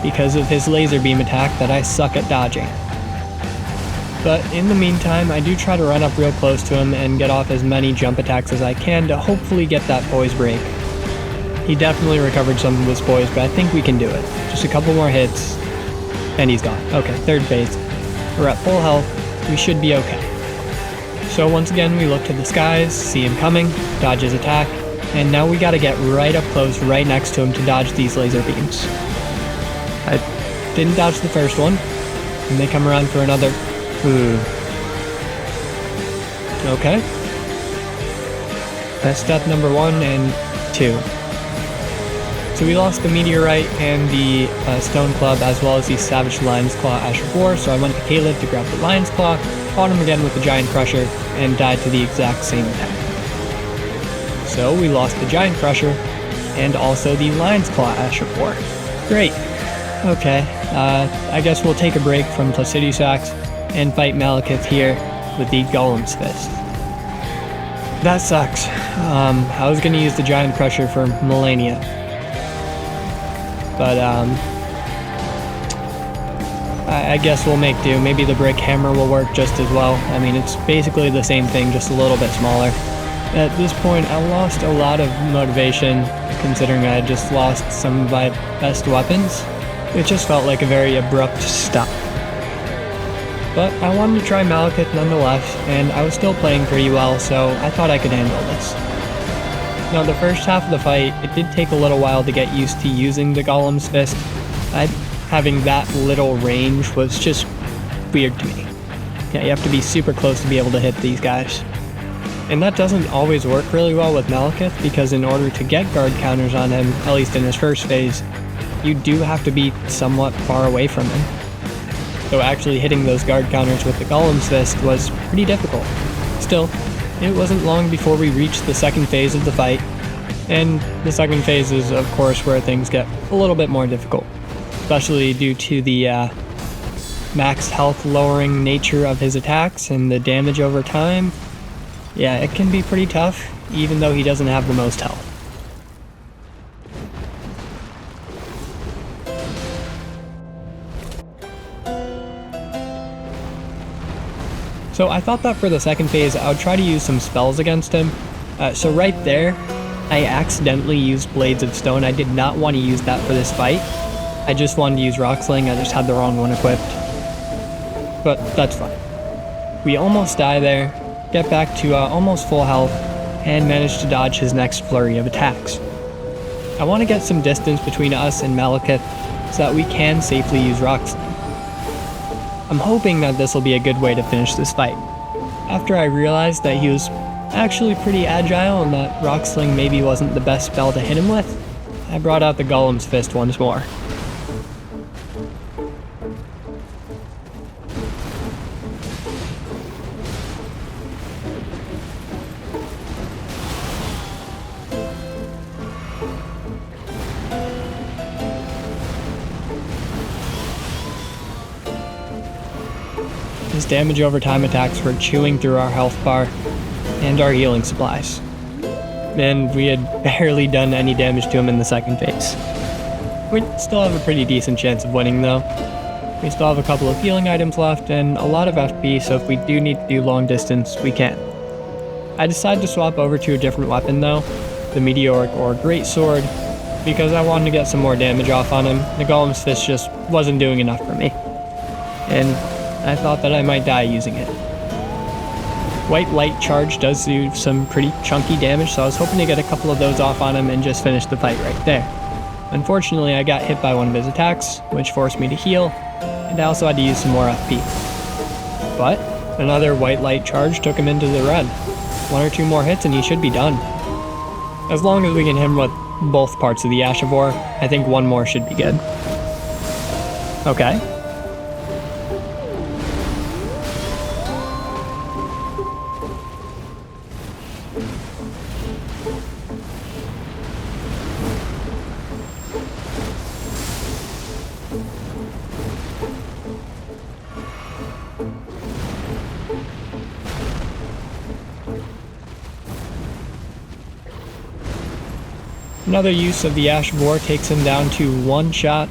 because of his laser beam attack that I suck at dodging. But in the meantime, I do try to run up real close to him and get off as many jump attacks as I can to hopefully get that poise break. He definitely recovered some of his poise, but I think we can do it. Just a couple more hits, and he's gone. Okay, third phase. We're at full health, we should be okay. So once again, we look to the skies, see him coming, dodge his attack, and now we gotta get right up close, right next to him to dodge these laser beams. I didn't dodge the first one, and they come around for another. Okay. That's step number 1 and 2. So we lost the meteorite and the stone club, as well as the Savage Lion's Claw Ash of War, so I went to Caleb to grab the Lion's Claw, fought him again with the Giant Crusher, and died to the exact same attack. So we lost the Giant Crusher, and also the Lion's Claw Ash of War. Great. Okay, I guess we'll take a break from Placidusax and fight Malekith here with the Golem's Fist. That sucks. I was gonna use the Giant Crusher for Malenia. But, I guess we'll make do. Maybe the Brick Hammer will work just as well. I mean, it's basically the same thing, just a little bit smaller. At this point, I lost a lot of motivation, considering I had just lost some of my best weapons. It just felt like a very abrupt stop. But I wanted to try Malekith nonetheless, and I was still playing pretty well, so I thought I could handle this. Now, the first half of the fight, it did take a little while to get used to using the Golem's Fist. Having that little range was just weird to me. Yeah, you have to be super close to be able to hit these guys. And that doesn't always work really well with Malekith, because in order to get guard counters on him, at least in his first phase, you do have to be somewhat far away from him. So actually hitting those guard counters with the Golem's Fist was pretty difficult. Still, it wasn't long before we reached the second phase of the fight, and the second phase is of course where things get a little bit more difficult, especially due to the max health lowering nature of his attacks and the damage over time. Yeah, it can be pretty tough, even though he doesn't have the most health. So I thought that for the second phase, I would try to use some spells against him. So right there, I accidentally used Blades of Stone. I did not want to use that for this fight. I just wanted to use Rock Sling, I just had the wrong one equipped. but that's fine. We almost die there, get back to almost full health, and manage to dodge his next flurry of attacks. I want to get some distance between us and Malekith so that we can safely use Rock Sling. I'm hoping that this will be a good way to finish this fight. After I realized that he was actually pretty agile and that Rock Sling maybe wasn't the best spell to hit him with, I brought out the Golem's Fist once more. His damage over time attacks were chewing through our health bar and our healing supplies. And we had barely done any damage to him in the second phase. We still have a pretty decent chance of winning though. We still have a couple of healing items left and a lot of FP, so if we do need to do long distance, we can. I decided to swap over to a different weapon though, the Meteoric or Greatsword, because I wanted to get some more damage off on him. The Golem's Fist just wasn't doing enough for me. And I thought that I might die using it. White Light Charge does do some pretty chunky damage, so I was hoping to get a couple of those off on him and just finish the fight right there. Unfortunately, I got hit by one of his attacks, which forced me to heal, and I also had to use some more FP. But another White Light Charge took him into the red. One or two more hits and he should be done. As long as we can hit him with both parts of the Ash of War, I think one more should be good. Okay. Another use of the Ash of War takes him down to one shot,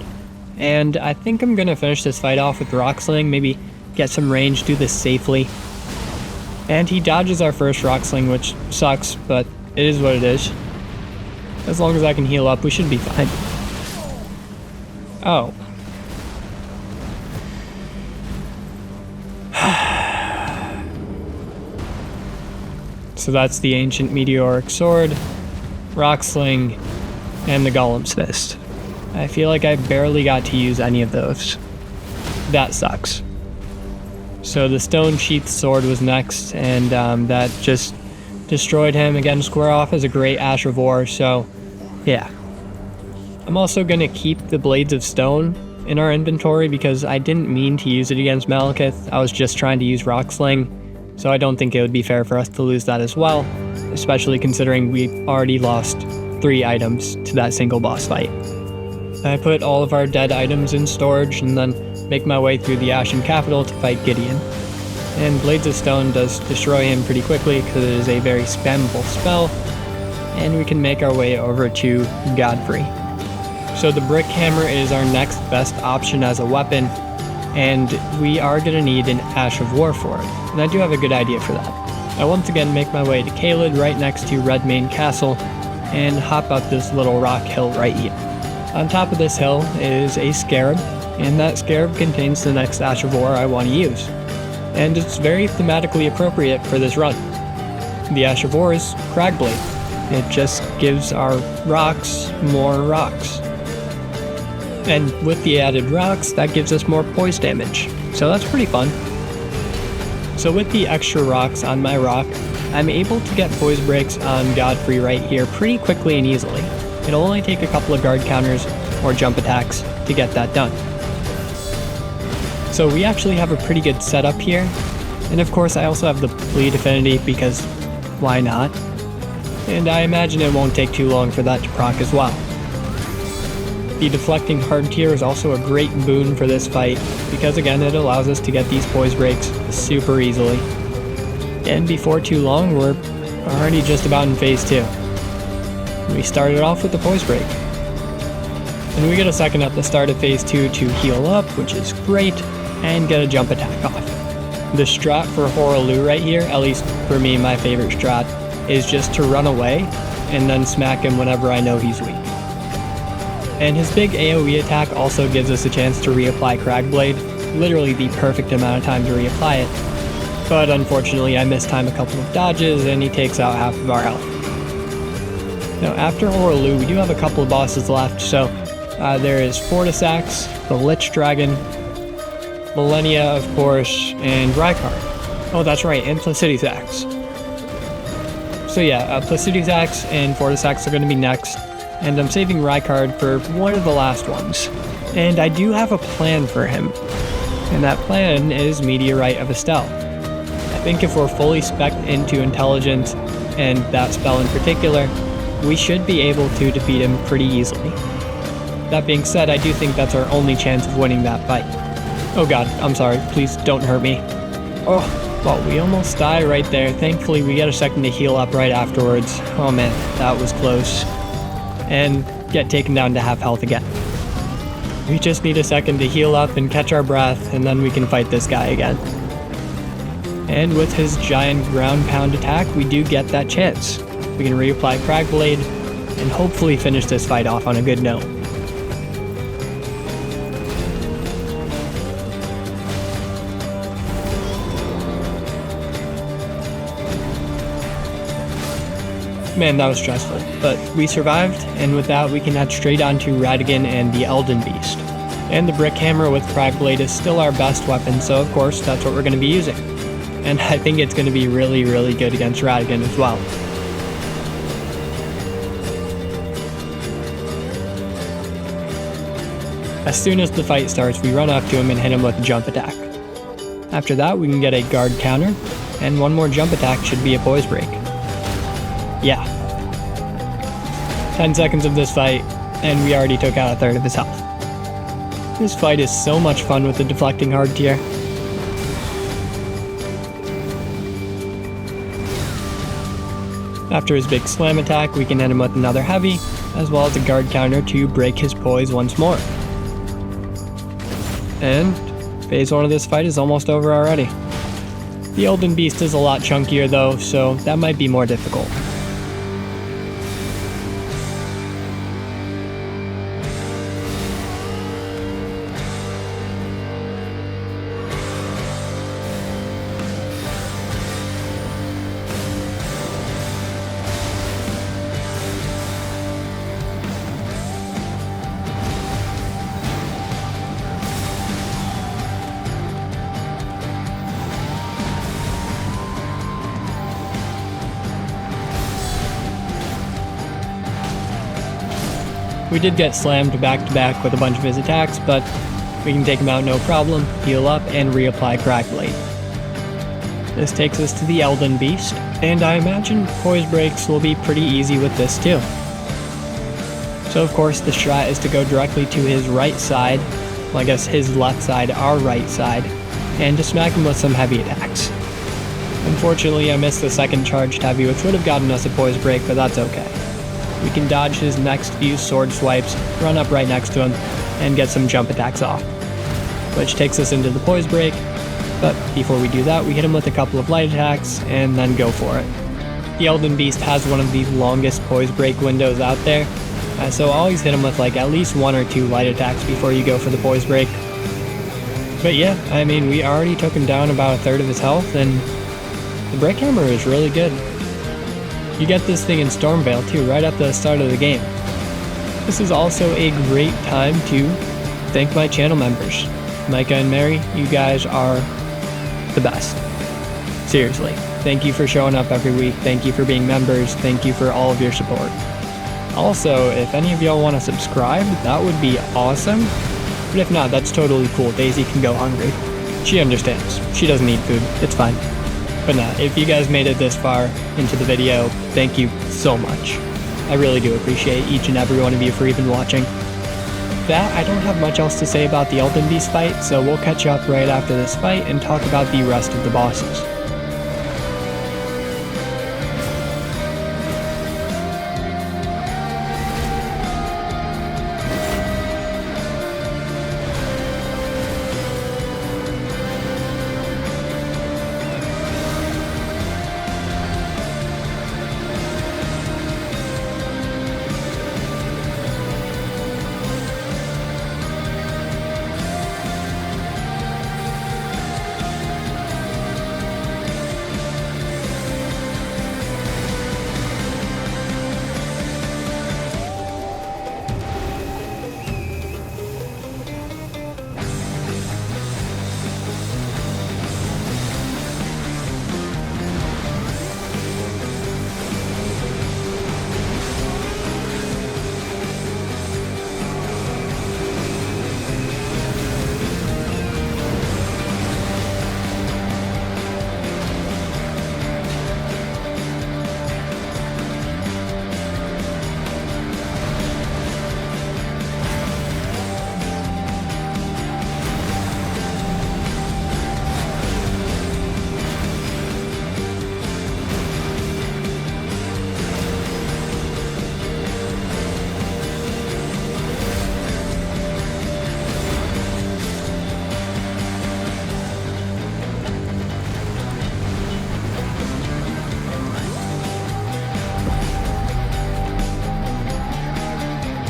and I think I'm gonna finish this fight off with Rock Sling, maybe get some range, do this safely. And he dodges our first Rock Sling, which sucks, but it is what it is. As long as I can heal up, we should be fine. Oh. So that's the Ancient Meteoric Sword, Rock Sling, and the Golem's Fist. I feel like I barely got to use any of those. That sucks. So the Stone Sheath Sword was next, and that just destroyed him. Again, square off as a great Ash of War, so yeah. I'm also going to keep the Blades of Stone in our inventory because I didn't mean to use it against Malekith. I was just trying to use Rock Sling, so I don't think it would be fair for us to lose that as well, especially considering we already lost 3 items to that single boss fight. I put all of our dead items in storage and then make my way through the Ashen Capital to fight Gideon. And Blades of Stone does destroy him pretty quickly because it is a very spammable spell, and we can make our way over to Godfrey. So the Brick Hammer is our next best option as a weapon, and we are going to need an Ash of War for it, and I do have a good idea for that. I once again make my way to Caelid right next to Redmane Castle, and hop up this little rock hill right here. On top of this hill is a scarab, and that scarab contains the next Ash of War I want to use. And it's very thematically appropriate for this run. The Ash of War is Cragblade. It just gives our rocks more rocks. And with the added rocks, that gives us more poise damage. So that's pretty fun. So with the extra rocks on my rock, I'm able to get poise breaks on Godfrey right here pretty quickly and easily. It'll only take a couple of guard counters or jump attacks to get that done. So we actually have a pretty good setup here, and of course I also have the Bleed Affinity because why not? And I imagine it won't take too long for that to proc as well. The Deflecting Hard Tier is also a great boon for this fight because again it allows us to get these poise breaks super easily. And before too long we're already just about in phase 2. We started off with the poise break. And we get a second at the start of phase 2 to heal up, which is great, and get a jump attack off. The strat for Hoaraloo right here, at least for me, my favorite strat, is just to run away and then smack him whenever I know he's weak. And his big AoE attack also gives us a chance to reapply Cragblade, literally the perfect amount of time to reapply it. But unfortunately, I mistime a couple of dodges and he takes out half of our health. Now, after Oralu, we do have a couple of bosses left, so there is Fortisax, the Lich Dragon, Malenia, of course, and Rykard. Oh, that's right, and Placidusax. So yeah, Placidusax and Fortisax are going to be next, and I'm saving Rykard for one of the last ones. And I do have a plan for him, and that plan is Meteorite of Estelle. I think if we're fully spec'd into Intelligence, and that spell in particular, we should be able to defeat him pretty easily. That being said, I do think that's our only chance of winning that fight. Oh god, I'm sorry, please don't hurt me. Oh, well, we almost die right there. Thankfully, we get a second to heal up right afterwards. Oh man, that was close. And get taken down to half health again. We just need a second to heal up and catch our breath, and then we can fight this guy again. And with his giant ground pound attack, we do get that chance. We can reapply Cragblade, and hopefully finish this fight off on a good note. Man, that was stressful, but we survived, and with that we can head straight on to Radagon and the Elden Beast. And the Brick Hammer with Cragblade is still our best weapon, so of course that's what we're going to be using. And I think it's going to be really, really good against Radagon as well. As soon as the fight starts, we run up to him and hit him with a jump attack. After that, we can get a guard counter, and one more jump attack should be a poise break. Yeah. 10 seconds of this fight, and we already took out a third of his health. This fight is so much fun with the deflecting hard tier. After his big slam attack, we can hit him with another heavy, as well as a guard counter to break his poise once more. And phase 1 of this fight is almost over already. The Elden Beast is a lot chunkier though, so that might be more difficult. We did get slammed back to back with a bunch of his attacks, but we can take him out no problem, heal up, and reapply Cragblade. This takes us to the Elden Beast, and I imagine poise breaks will be pretty easy with this too. So of course the strat is to go directly to his right side, well I guess his left side, our right side, and to smack him with some heavy attacks. Unfortunately I missed the second charged heavy, which would have gotten us a poise break, but that's okay. We can dodge his next few sword swipes, run up right next to him, and get some jump attacks off, which takes us into the poise break. But before we do that, we hit him with a couple of light attacks, and then go for it. The Elden Beast has one of the longest poise break windows out there, so always hit him with like at least 1 or 2 light attacks before you go for the poise break. But yeah, I mean, we already took him down about a third of his health, and the Brick Hammer is really good. You get this thing in Stormveil too, right at the start of the game. This is also a great time to thank my channel members. Micah and Mary, you guys are the best. Seriously, thank you for showing up every week, thank you for being members, thank you for all of your support. Also, if any of y'all want to subscribe, that would be awesome. But if not, that's totally cool. Daisy can go hungry. She understands. She doesn't eat food. It's fine. But nah, if you guys made it this far into the video, thank you so much. I really do appreciate each and every one of you for even watching. That, I don't have much else to say about the Elden Beast fight, so we'll catch up right after this fight and talk about the rest of the bosses.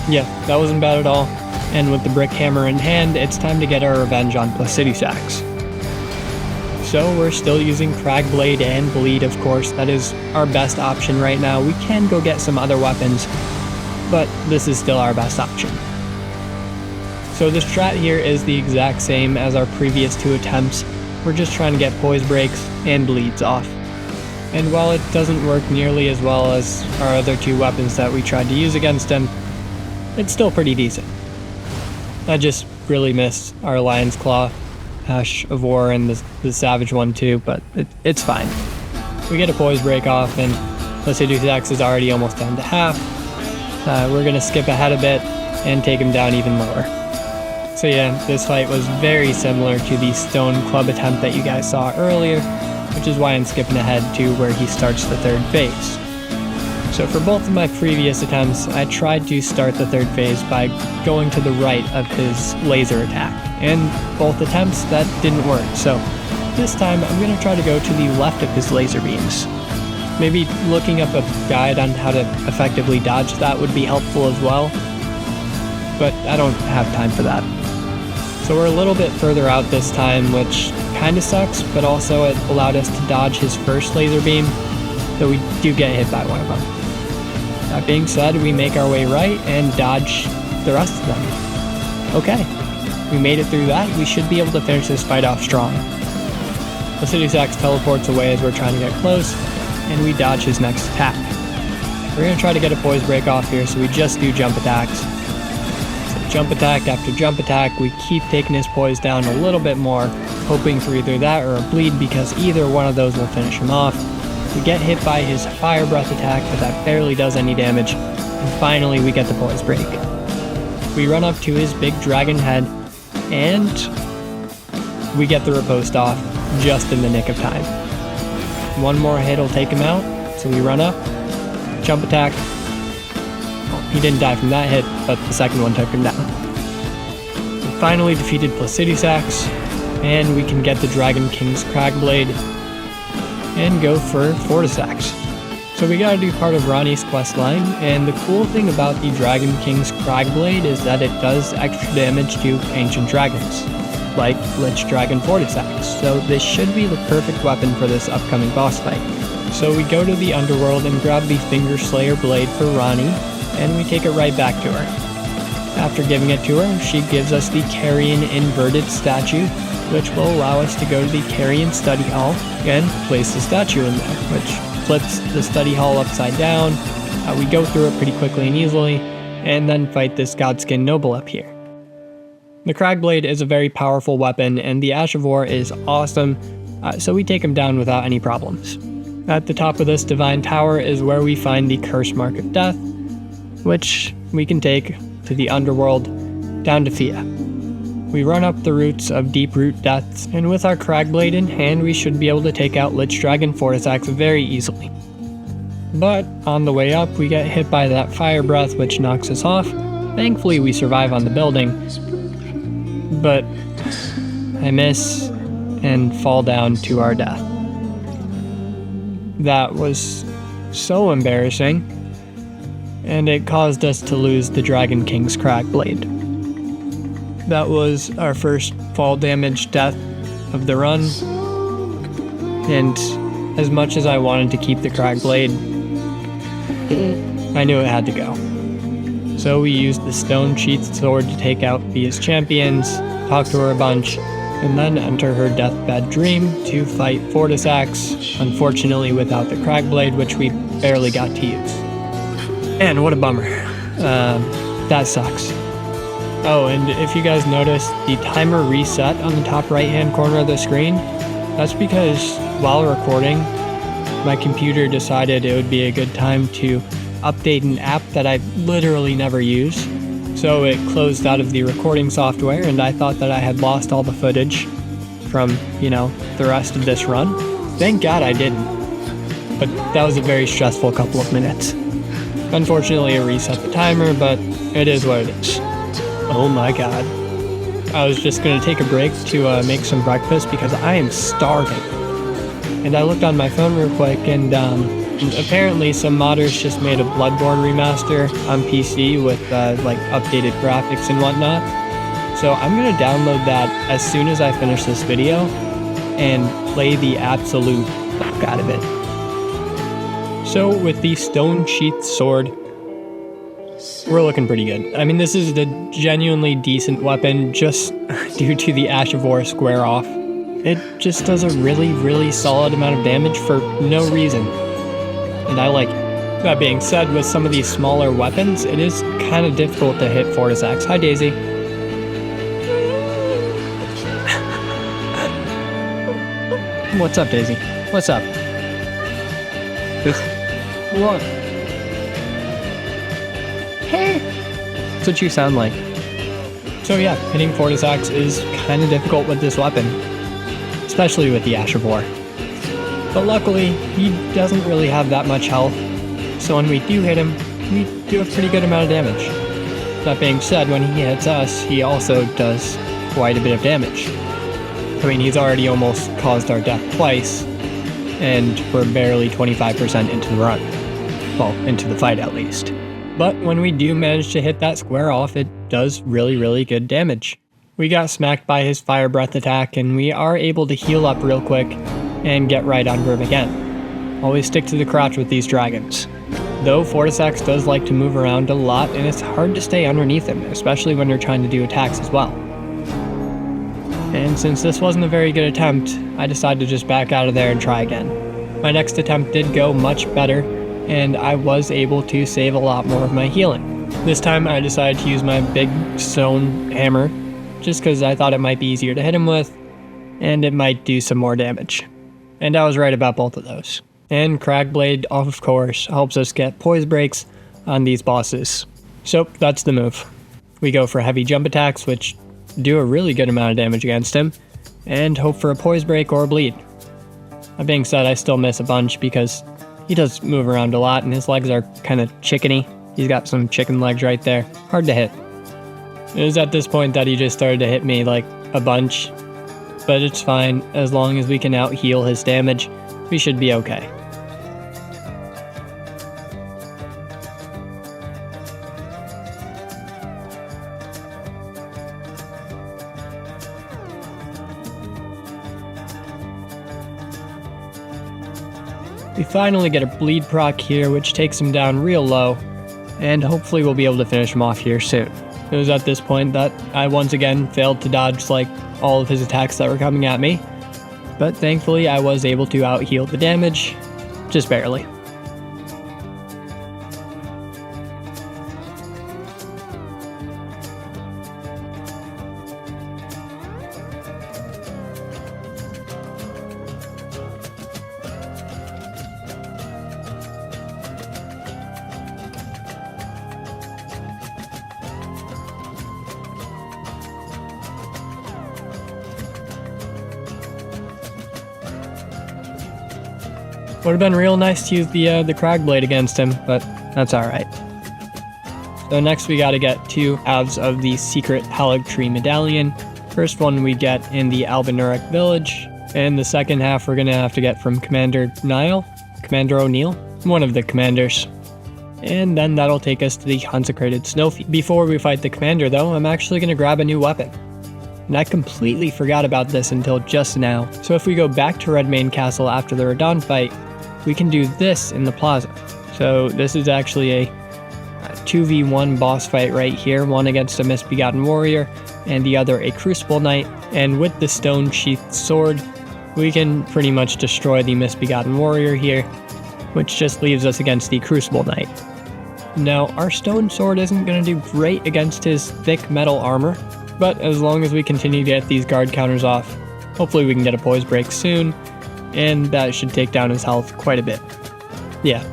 Yeah, that wasn't bad at all. And with the brick hammer in hand, it's time to get our revenge on Placiduous Axe. So we're still using Cragblade and Bleed, of course. That is our best option right now. We can go get some other weapons, but this is still our best option. So the strat here is the exact same as our previous 2 attempts. We're just trying to get Poise Breaks and Bleeds off. And while it doesn't work nearly as well as our other 2 weapons that we tried to use against him, it's still pretty decent. I just really miss our Lion's Claw, Ash of War, and the Savage one too, but it's fine. We get a Poise Break off, and Placiduous Axe is already almost down to half. We're going to skip ahead a bit and take him down even lower. So yeah, this fight was very similar to the Stone Club attempt that you guys saw earlier, which is why I'm skipping ahead to where he starts the 3rd phase. So for both of my previous attempts, I tried to start the 3rd phase by going to the right of his laser attack, and both attempts that didn't work, so this time I'm going to try to go to the left of his laser beams. Maybe looking up a guide on how to effectively dodge that would be helpful as well, but I don't have time for that. So we're a little bit further out this time, which kinda sucks, but also it allowed us to dodge his first laser beam, though we do get hit by one of them. That being said, we make our way right and dodge the rest of them. Okay, we made it through that. We should be able to finish this fight off strong. Placiduous Axe teleports away as we're trying to get close, and we dodge his next attack. We're going to try to get a Poise Break off here, so we just do jump attacks. So jump attack after jump attack, we keep taking his poise down a little bit more, hoping for either that or a bleed, because either one of those will finish him off. We get hit by his Fire Breath attack, but that barely does any damage, and finally we get the Poise Break. We run up to his big dragon head, and we get the riposte off just in the nick of time. One more hit will take him out, so we run up, jump attack. Oh, he didn't die from that hit, but the second one took him down. We finally defeated Placiduous Axe, and we can get the Dragon King's Cragblade and go for Fortis Axe. So we gotta do part of Ranni's questline, and the cool thing about the Dragon King's Cragblade is that it does extra damage to ancient dragons, like Lich Dragon Fortis Axe, so this should be the perfect weapon for this upcoming boss fight. So we go to the underworld and grab the Finger Slayer blade for Ranni, and we take it right back to her. After giving it to her, she gives us the Carrion inverted statue, which will allow us to go to the Carrion study hall and place the statue in there, which flips the study hall upside down. We go through it pretty quickly and easily, and then fight this Godskin noble up here. The Cragblade is a very powerful weapon, and the Ash of War is awesome, so we take him down without any problems. At the top of this Divine Tower is where we find the Curse Mark of Death, which we can take to the underworld down to Fia. We run up the roots of Deep Root Depths, and with our Cragblade in hand, we should be able to take out Lich Dragon Fortis Axe very easily. But on the way up, we get hit by that Fire Breath, which knocks us off. Thankfully, we survive on the building, but I miss and fall down to our death. That was so embarrassing, and it caused us to lose the Dragon King's Cragblade. That was our first fall damage death of the run, and as much as I wanted to keep the Cragblade, I knew it had to go. So we used the Stone Sheath Sword to take out Fia's champions, talk to her a bunch, and then enter her deathbed dream to fight Fortis Axe, unfortunately without the Cragblade, which we barely got to use. And what a bummer. That sucks. Oh, and if you guys noticed, the timer reset on the top right-hand corner of the screen, that's because while recording, my computer decided it would be a good time to update an app that I literally never use. So it closed out of the recording software, and I thought that I had lost all the footage from, the rest of this run. Thank God I didn't. But that was a very stressful couple of minutes. Unfortunately, it reset the timer, but it is what it is. Oh my God. I was just going to take a break to make some breakfast because I am starving. And I looked on my phone real quick, and And apparently some modders just made a Bloodborne remaster on PC with like updated graphics and whatnot. So I'm gonna download that as soon as I finish this video and play the absolute fuck out of it. So with the stone sheath sword, we're looking pretty good. I mean, this is a genuinely decent weapon just due to the Ash of War square off. It just does a really, really solid amount of damage for no reason. And I like it. That being said, with some of these smaller weapons, it is kind of difficult to hit Fortis Axe. Hi, Daisy. What's up, Daisy? What's up? What? Hey! That's what you sound like. So yeah, hitting Fortis Axe is kind of difficult with this weapon, especially with the Ash of War. But luckily, he doesn't really have that much health, so when we do hit him, we do a pretty good amount of damage. That being said, when he hits us, he also does quite a bit of damage. I mean, he's already almost caused our death twice, and we're barely 25% into the run. Well, into the fight at least. But when we do manage to hit that square off, it does really, really good damage. We got smacked by his fire breath attack, and we are able to heal up real quick and get right onto him again. Always stick to the crouch with these dragons. Though Fortis Axe does like to move around a lot, and it's hard to stay underneath him, especially when you're trying to do attacks as well. And since this wasn't a very good attempt, I decided to just back out of there and try again. My next attempt did go much better, and I was able to save a lot more of my healing. This time I decided to use my big stone hammer, just because I thought it might be easier to hit him with, and it might do some more damage. And I was right about both of those. And Cragblade, of course, helps us get poise breaks on these bosses. So that's the move. We go for heavy jump attacks, which do a really good amount of damage against him, and hope for a poise break or a bleed. That being said, I still miss a bunch because he does move around a lot and his legs are kind of chickeny. He's got some chicken legs right there. Hard to hit. It was at this point that he just started to hit me like a bunch, but it's fine. As long as we can out heal his damage, we should be okay. We finally get a bleed proc here, which takes him down real low, and hopefully we'll be able to finish him off here soon. It was at this point that I once again failed to dodge like all of his attacks that were coming at me, but thankfully I was able to out heal the damage, just barely. Would have been real nice to use the Cragblade against him, but that's alright. So next we gotta get 2 halves of the secret Haligtree medallion. First one we get in the Albinauric village, and the second half we're gonna have to get from Commander O'Neill, one of the commanders. And then that'll take us to the Consecrated Snowfield. Before we fight the commander though, I'm actually gonna grab a new weapon. And I completely forgot about this until just now. So if we go back to Redmane Castle after the Radahn fight, we can do this in the plaza. So this is actually a 2v1 boss fight right here, one against a Misbegotten Warrior and the other a Crucible Knight. And with the stone sheathed sword, we can pretty much destroy the Misbegotten Warrior here, which just leaves us against the Crucible Knight. Now, our stone sword isn't going to do great against his thick metal armor, but as long as we continue to get these guard counters off, hopefully we can get a poise break soon, and that should take down his health quite a bit. Yeah,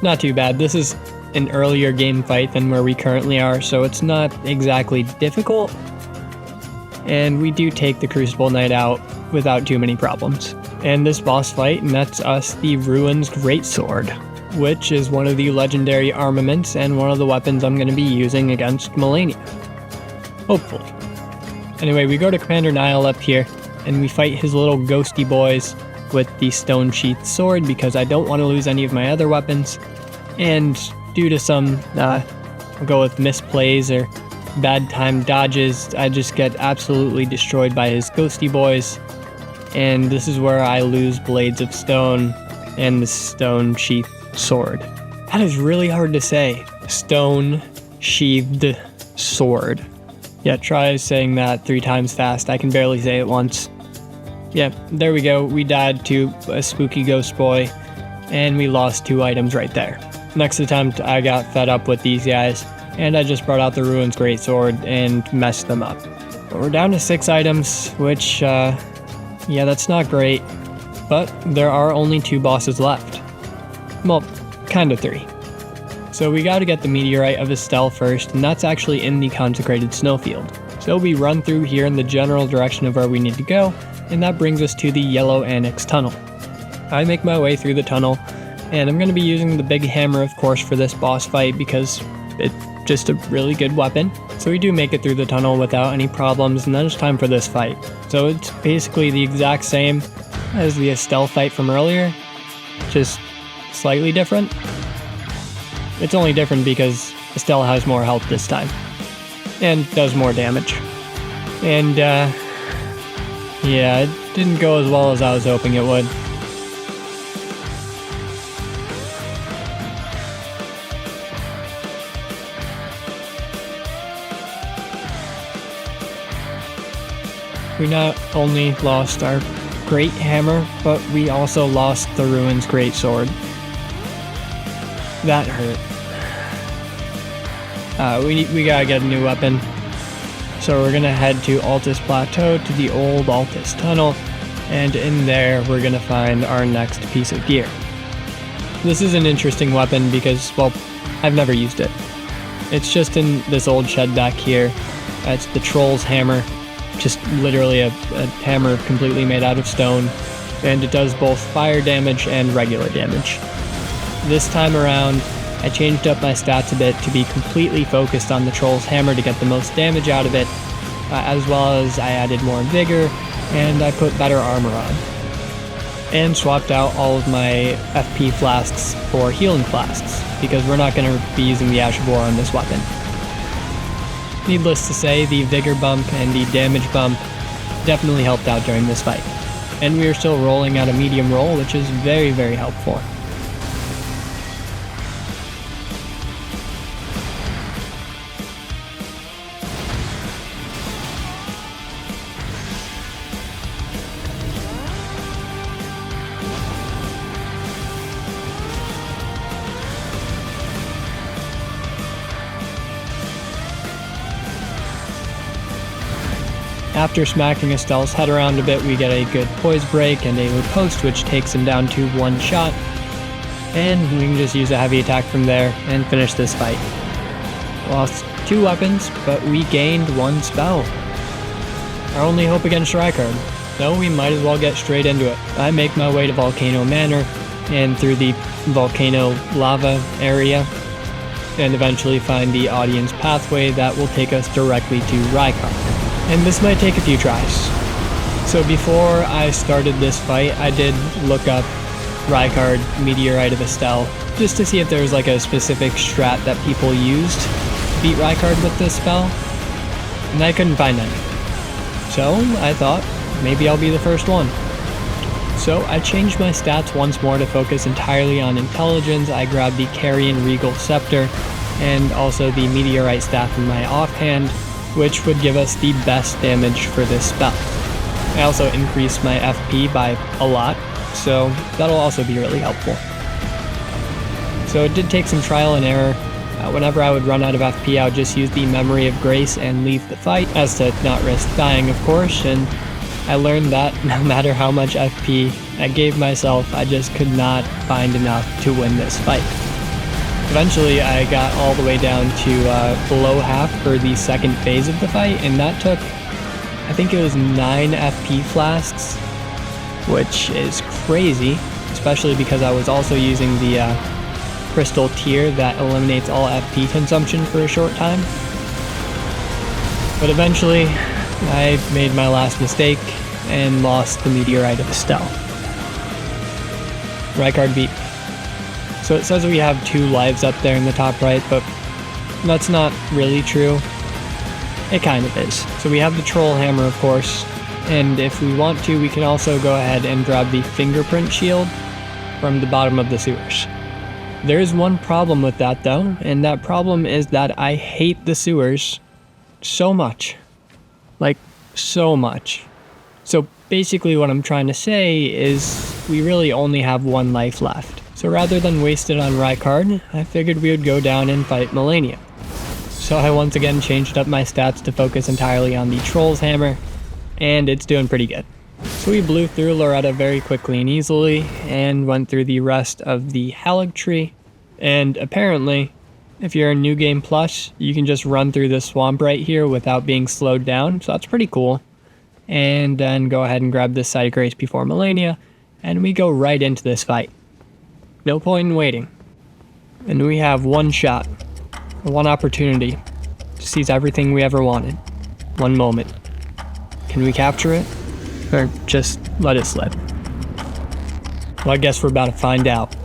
not too bad. This is an earlier game fight than where we currently are, so it's not exactly difficult, and we do take the Crucible Knight out without too many problems. And this boss fight nets us the Ruin's Greatsword, which is one of the legendary armaments and one of the weapons I'm going to be using against Malenia. Hopefully. Anyway, we go to Commander Niall up here, and we fight his little ghosty boys, with the stone sheath sword because I don't want to lose any of my other weapons. And due to some, I'll go with misplays or bad time dodges, I just get absolutely destroyed by his ghosty boys. And this is where I lose Blades of Stone and the stone sheath sword. That is really hard to say. Stone sheathed sword. Yeah, try saying that 3 times fast. I can barely say it once. Yeah, there we go. We died to a spooky ghost boy, and we lost 2 items right there. Next attempt, I got fed up with these guys, and I just brought out the Ruin's Greatsword and messed them up. But we're down to 6 items, which, yeah, that's not great. But there are only 2 bosses left. Well, kinda 3. So we gotta get the Meteorite of Estelle first, and that's actually in the Consecrated Snowfield. So we run through here in the general direction of where we need to go, and that brings us to the Yellow Annex Tunnel. I make my way through the tunnel, and I'm gonna be using the big hammer, of course, for this boss fight because it's just a really good weapon. So we do make it through the tunnel without any problems, and then it's time for this fight. So it's basically the exact same as the Estelle fight from earlier, just slightly different. It's only different because Estelle has more health this time, and does more damage. And, yeah, it didn't go as well as I was hoping it would. We not only lost our great hammer, but we also lost the Ruin's Greatsword. That hurt. We gotta get a new weapon. So we're gonna head to Altus Plateau, to the old Altus Tunnel, and in there we're gonna find our next piece of gear. This is an interesting weapon because, well, I've never used it. It's just in this old shed back here. It's the Troll's Hammer, just literally a hammer completely made out of stone, and it does both fire damage and regular damage. This time around, I changed up my stats a bit to be completely focused on the Troll's Hammer to get the most damage out of it, as well as I added more vigor, and I put better armor on. And swapped out all of my FP flasks for healing flasks, because we're not going to be using the Ash of War on this weapon. Needless to say, the vigor bump and the damage bump definitely helped out during this fight. And we are still rolling at a medium roll, which is very, very helpful. After smacking Estelle's head around a bit, we get a good poise break and a riposte, which takes him down to 1 shot. And we can just use a heavy attack from there and finish this fight. Lost 2 weapons, but we gained 1 spell. Our only hope against Rykard, so we might as well get straight into it. I make my way to Volcano Manor and through the volcano lava area, and eventually find the audience pathway that will take us directly to Rykard. And this might take a few tries. So before I started this fight, I did look up Rykard Meteorite of Estelle, just to see if there was like a specific strat that people used to beat Rykard with this spell, and I couldn't find any. So I thought, maybe I'll be the first one. So I changed my stats once more to focus entirely on intelligence. I grabbed the Carrion Regal Scepter, and also the Meteorite Staff in my offhand, which would give us the best damage for this spell. I also increased my FP by a lot, so that'll also be really helpful. So it did take some trial and error. Whenever I would run out of FP, I would just use the Memory of Grace and leave the fight, as to not risk dying, of course, and I learned that no matter how much FP I gave myself, I just could not find enough to win this fight. Eventually, I got all the way down to below half for the second phase of the fight, and that took, I think it was 9 FP flasks, which is crazy, especially because I was also using the crystal tier that eliminates all FP consumption for a short time. But eventually, I made my last mistake and lost the Meteorite of Estelle. Rykard beat. So it says we have 2 lives up there in the top right, but that's not really true. It kind of is. So we have the troll hammer, of course, and if we want to, we can also go ahead and grab the fingerprint shield from the bottom of the sewers. There is one problem with that though, and that problem is that I hate the sewers so much. Like, so much. So basically what I'm trying to say is we really only have 1 life left. So rather than waste it on Rykard, I figured we would go down and fight Malenia. So I once again changed up my stats to focus entirely on the Troll's Hammer, and it's doing pretty good. So we blew through Loretta very quickly and easily, and went through the rest of the Halig tree, and apparently, if you're in New Game Plus, you can just run through this swamp right here without being slowed down, so that's pretty cool. And then go ahead and grab this side of grace before Malenia, and we go right into this fight. No point in waiting. And we have 1 shot, 1 opportunity to seize everything we ever wanted. 1 moment. Can we capture it? Or just let it slip? Well, I guess we're about to find out.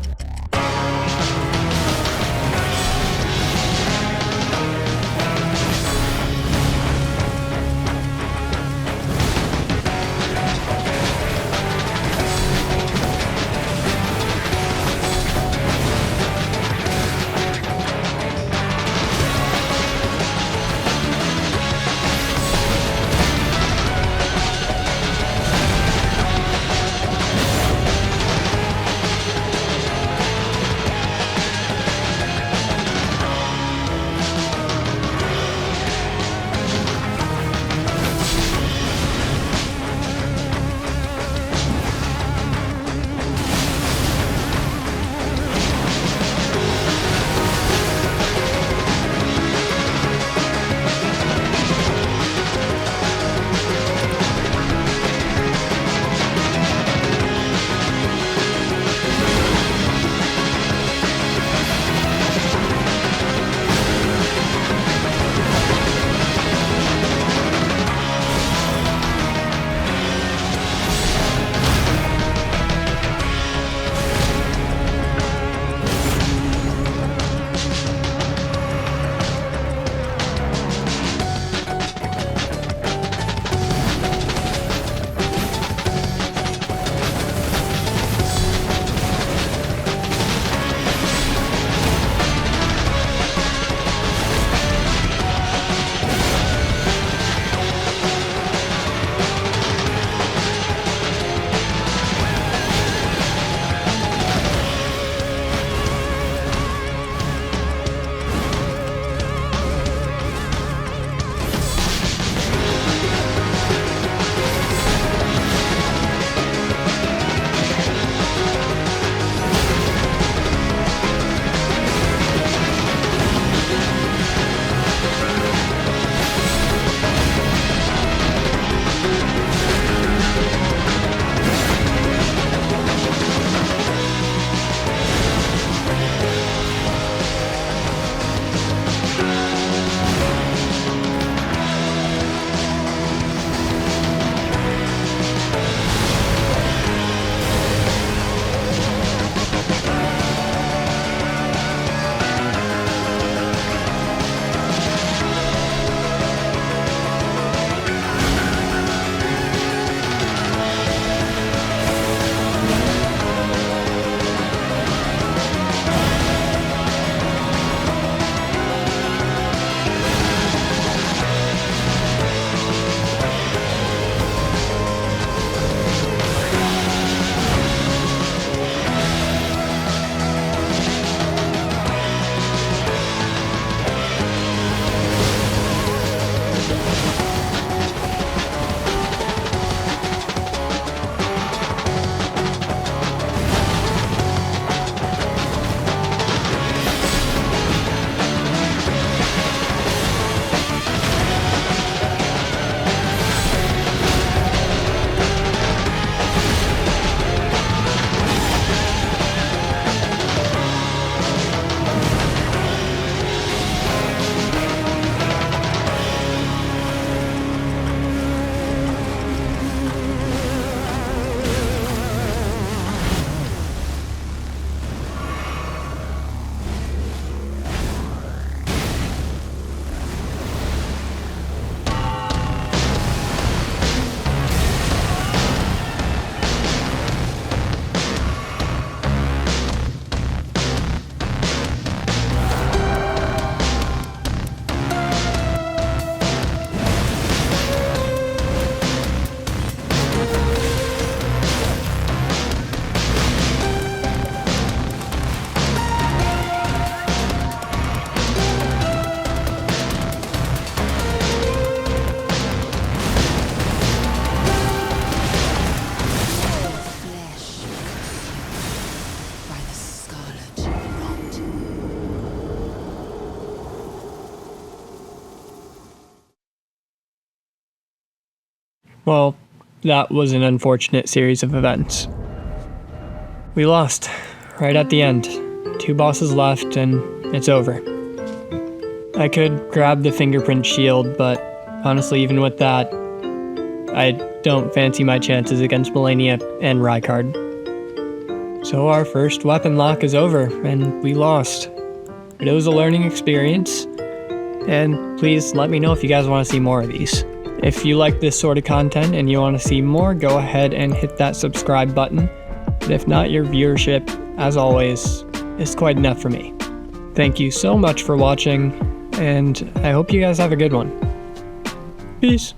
Well, that was an unfortunate series of events. We lost, right at the end. 2 bosses left, and it's over. I could grab the fingerprint shield, but honestly, even with that, I don't fancy my chances against Malenia and Rykard. So our first weapon lock is over, and we lost. But it was a learning experience, and please let me know if you guys want to see more of these. If you like this sort of content and you want to see more, go ahead and hit that subscribe button. But if not, your viewership, as always, is quite enough for me. Thank you so much for watching, and I hope you guys have a good one. Peace.